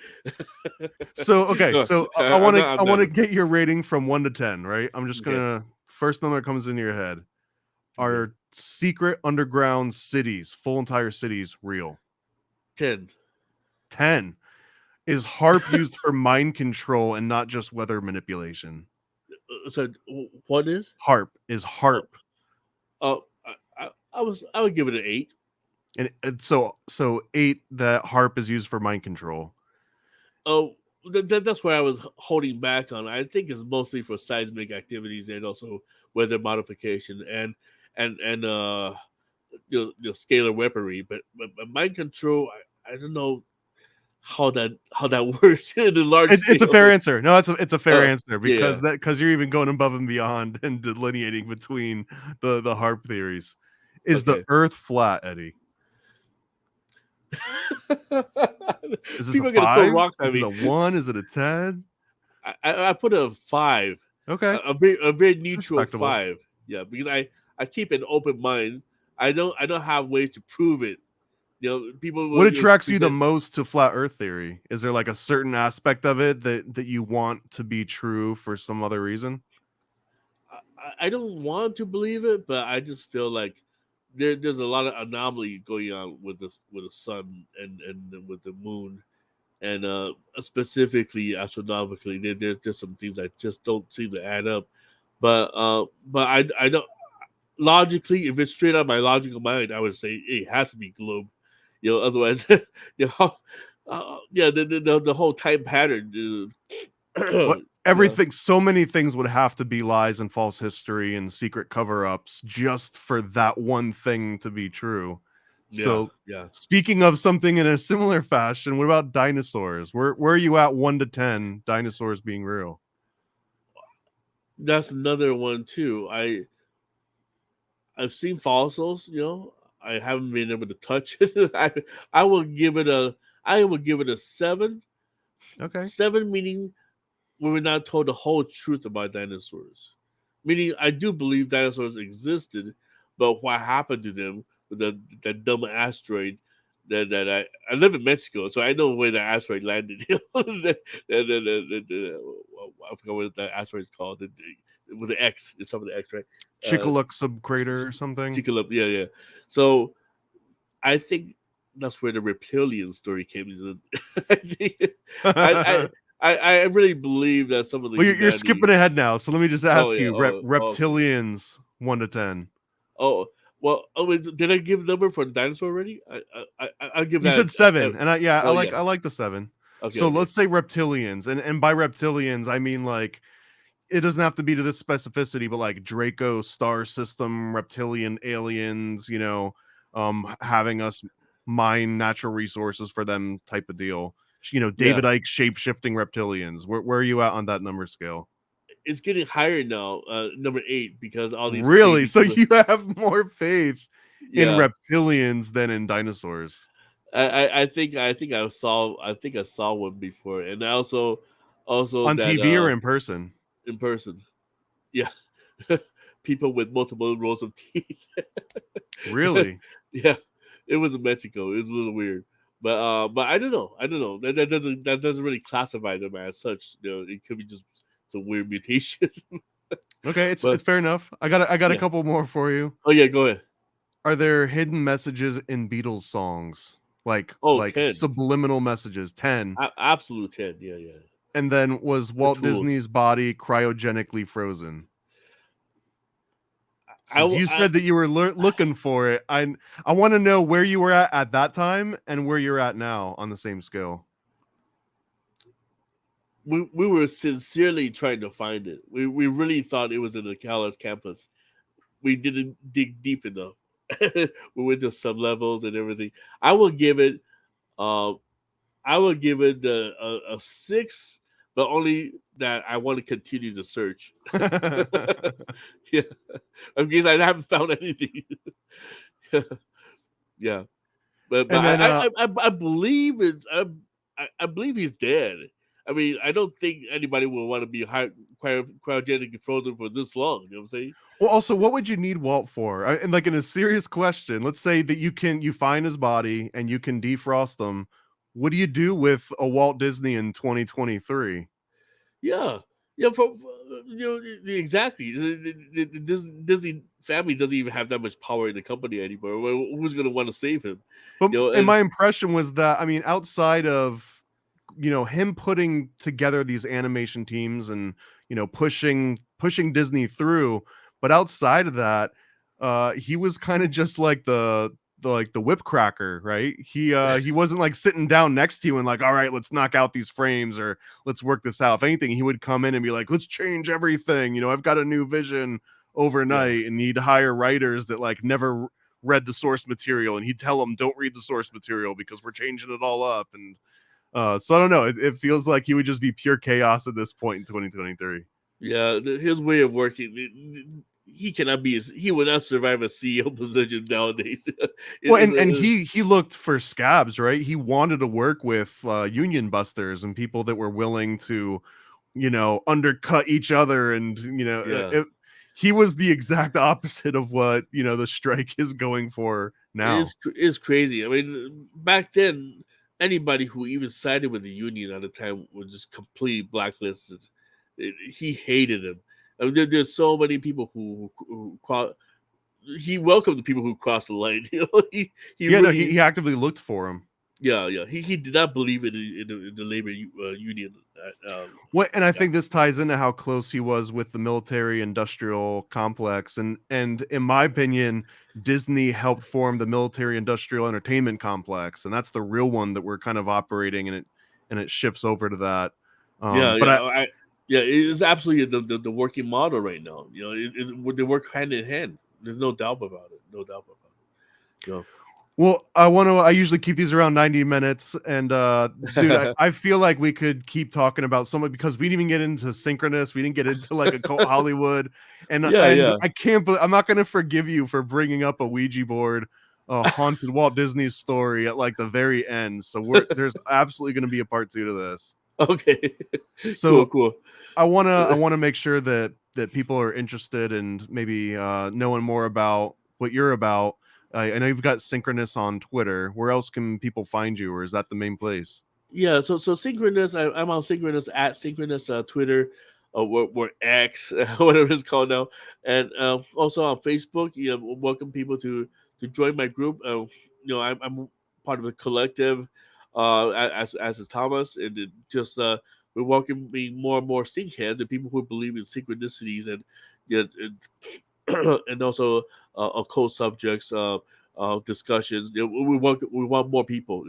So okay, so I want to not. get your rating from 1 to 10, right? I'm just gonna first number that comes into your head. Are secret underground cities, full entire cities, real? 10. 10. Is HARP used for mind control and not just weather manipulation? So what is HARP? Is HARP? Oh, I would give it an 8. And so 8, that HARP is used for mind control. Oh, that's where I was holding back on. I think it's mostly for seismic activities and also weather modification and scalar weaponry. But mind control, I don't know how that works in the large. It's a fair answer. No, it's a fair answer because yeah. because you're even going above and beyond and delineating between the HARP theories. Is the Earth flat, Eddie? Is this People a are gonna throw 5? rocks at Is me. it a 1? Is it a 10? I put a 5. Okay, a very neutral 5. Yeah, because I keep an open mind. I don't have ways to prove it. People. What attracts you the most to flat Earth theory? Is there like a certain aspect of it that you want to be true for some other reason? I don't want to believe it, but I just feel like there's a lot of anomaly going on with the sun and with the moon, and specifically astronomically, there's some things that just don't seem to add up. But I don't logically, if it's straight out of my logical mind, I would say it has to be globe. Otherwise, the whole time pattern. Everything, so many things would have to be lies and false history and secret cover-ups just for that one thing to be true. So speaking of something in a similar fashion, what about dinosaurs? Where are you at 1 to 10 dinosaurs being real? That's another one too. I've seen fossils, I haven't been able to touch it. I will give it a 7. Okay. 7 meaning we were not told the whole truth about dinosaurs. Meaning I do believe dinosaurs existed, but what happened to them with that dumb asteroid that I live in Mexico, so I know where the asteroid landed. I forgot what the asteroid is called. with the X. It's something with the X, right? Chicxulub subcrater or something. Chicxulub, yeah. So I think that's where the reptilian story came in. I think I really believe that some of the Well, you're skipping ahead now, so let me just ask you: okay. reptilians 1 to 10. Oh well, wait, did I give a number for the dinosaur already? I'll give You that. said 7, and I Oh, like the 7. Okay, So let's say reptilians, and by reptilians I mean like it doesn't have to be to this specificity, but like Draco star system reptilian aliens, having us mine natural resources for them type of deal. David Icke shape shifting reptilians. Where are you at on that number scale? It's getting higher now, number 8, because all these Really? crazy So people- you have more faith in yeah. reptilians than in dinosaurs? I think I saw one before, and also On that TV or in person? in person, yeah, people with multiple rows of teeth. Really? Yeah, it was in Mexico. It was a little weird, but I don't know. That doesn't really classify them as such. It could be just some weird mutation. Okay, it's But fair enough. I got a yeah. couple more for you. Oh yeah, go ahead. Are there hidden messages in Beatles songs? Like 10. subliminal messages? 10. Absolute 10. Yeah. And then was Walt Disney's body cryogenically frozen? Since you said that you were looking for it, I want to know where you were at that time and where you're at now on the same scale. We were sincerely trying to find it. We really thought it was in the CalArts campus. We didn't dig deep enough. We went to some levels and everything. I will give it a 6, but only that I want to continue the search. Yeah, because I haven't found anything. Yeah, but then, I believe I believe he's dead. I mean, I don't think anybody will want to be cryogenically frozen for this long. You know what I'm saying? Well, also, what would you need Walt for? And like in a serious question, let's say that you find his body and you can defrost him. What do you do with a Walt Disney in 2023? Yeah. For exactly. The Disney family doesn't even have that much power in the company anymore. Who's going to want to save him? But and my impression was that, I mean, outside of him putting together these animation teams and pushing Disney through, but outside of that, he was kind of just like the whip cracker, right? He wasn't like sitting down next to you and like, all right, let's knock out these frames or let's work this out. If anything, he would come in and be like, let's change everything. I've got a new vision overnight, and he'd hire writers that like never read the source material, and he'd tell them, don't read the source material because we're changing it all up. And so I don't know. It feels like he would just be pure chaos at this point in 2023. Yeah, his way of working, he would not survive a CEO position nowadays. Well, and he looked for scabs, right? He wanted to work with union busters and people that were willing to, undercut each other, and he was the exact opposite of what the strike is going for now. It's crazy. I mean, back then, anybody who even sided with the union at the time was just completely blacklisted. He hated him. I mean, there's so many people who he welcomed the people who crossed the line. He actively looked for him. Yeah. He did not believe in the labor union. And I think this ties into how close he was with the military-industrial complex, and in my opinion, Disney helped form the military-industrial entertainment complex, and that's the real one that we're kind of operating, and it shifts over to that. It's absolutely the working model right now. They work hand in hand. There's no doubt about it. Well, I usually keep these around 90 minutes, and dude, I feel like we could keep talking about something, because we didn't even get into SynCronus, we didn't get into like a cult Hollywood, and I can't believe, I'm not going to forgive you for bringing up a Ouija board, haunted Walt Disney story at like the very end. So there's absolutely going to be a part 2 to this. Okay. So cool. I want to make sure that people are interested in maybe knowing more about what you're about. I know you've got SynCronus on Twitter. Where else can people find you, or is that the main place? Yeah, so SynCronus, I'm on SynCronus at SynCronus Twitter. we're X, whatever it's called now, and also on Facebook. Welcome people to join my group. I'm part of a collective, as is Thomas, and we're welcoming more and more sync heads and people who believe in synchronicities and and also occult subjects. Discussions. We want more people.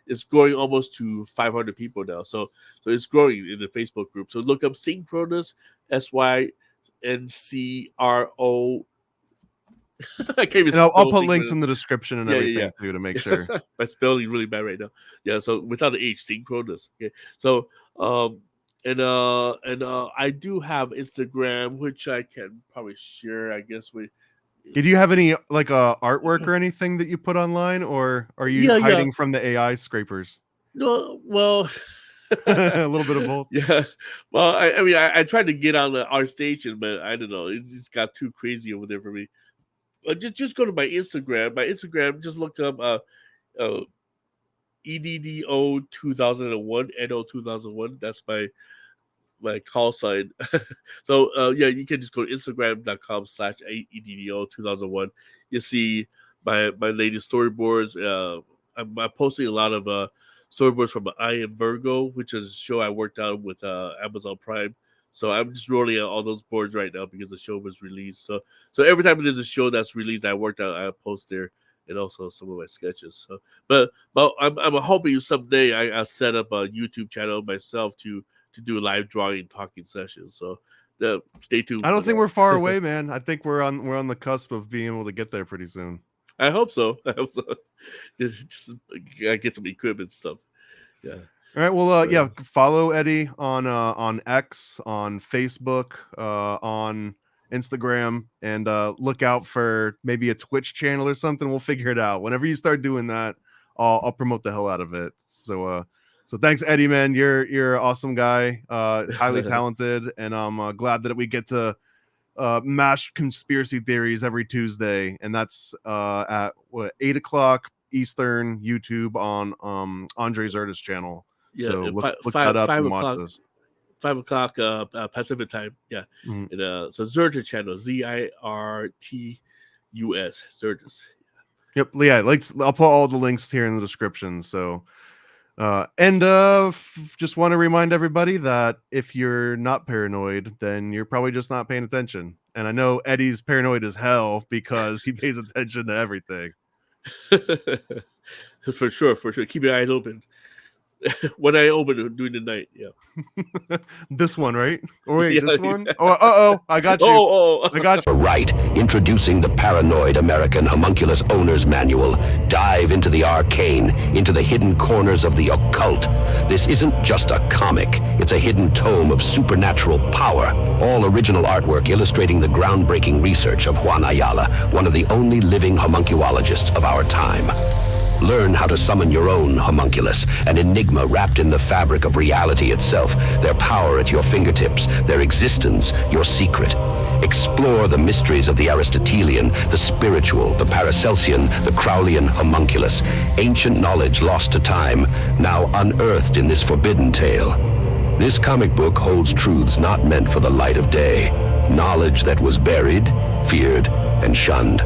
It's growing almost to 500 people now. So it's growing in the Facebook group. So look up SynCronus, SYNCRO. I can't even. I'll put links in the description and everything too to make sure. My spelling is really bad right now. Yeah, so without the H, SynCronus. Okay, so I do have Instagram, which I can probably share. I guess Did you have any like artwork or anything that you put online, or are you hiding from the AI scrapers? No, well, a little bit of both. Yeah. Well, I tried to get on the art station, but I don't know. It just got too crazy over there for me. Just go to my Instagram. My Instagram, just look up EDDO 2001, NO 2001. That's my call sign. So you can just go to instagram.com/EDDO 2001. You see my latest storyboards. I'm posting a lot of storyboards from I Am Virgo, which is a show I worked on with Amazon Prime. So I'm just rolling out all those boards right now because the show was released. So every time there's a show that's released, I worked out, I post there, and also some of my sketches. So, but I'm hoping someday I'll set up a YouTube channel myself to do live drawing talking sessions. So stay tuned. I don't think we're far away, man. I think we're on the cusp of being able to get there pretty soon. I hope so. Just get some equipment stuff. Yeah. All right. Well, follow Eddie on X, on Facebook, on Instagram, and look out for maybe a Twitch channel or something. We'll figure it out. Whenever you start doing that, I'll promote the hell out of it. So thanks, Eddie, man. You're an awesome guy, highly talented, and I'm glad that we get to mash conspiracy theories every Tuesday, and that's at 8:00 Eastern, YouTube on Andre Zertis' channel. Yeah, so look that up and watch those. 5:00 Pacific time. Yeah. Mm-hmm. And so Zertis channel, ZIRTUS, Zertis. Yep. Yeah. I'll put all the links here in the description. So, just want to remind everybody that if you're not paranoid, then you're probably just not paying attention. And I know Eddie's paranoid as hell because he pays attention to everything. For sure. Keep your eyes open. When I open during the night, yeah. This one, right? Oh wait, this one? Oh, I got you. I got you. Right, introducing the Paranoid American Homunculus Owner's Manual. Dive into the arcane, into the hidden corners of the occult. This isn't just a comic, it's a hidden tome of supernatural power. All original artwork illustrating the groundbreaking research of Juan Ayala, one of the only living homunculologists of our time. Learn how to summon your own homunculus, an enigma wrapped in the fabric of reality itself, their power at your fingertips, their existence, your secret. Explore the mysteries of the Aristotelian, the spiritual, the Paracelsian, the Crowleyan homunculus, ancient knowledge lost to time, now unearthed in this forbidden tale. This comic book holds truths not meant for the light of day, knowledge that was buried, feared, and shunned.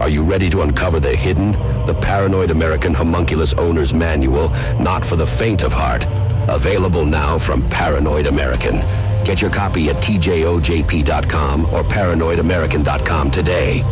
Are you ready to uncover the hidden? The Paranoid American Homunculus Owner's Manual, not for the faint of heart. Available now from Paranoid American. Get your copy at tjojp.com or paranoidamerican.com today.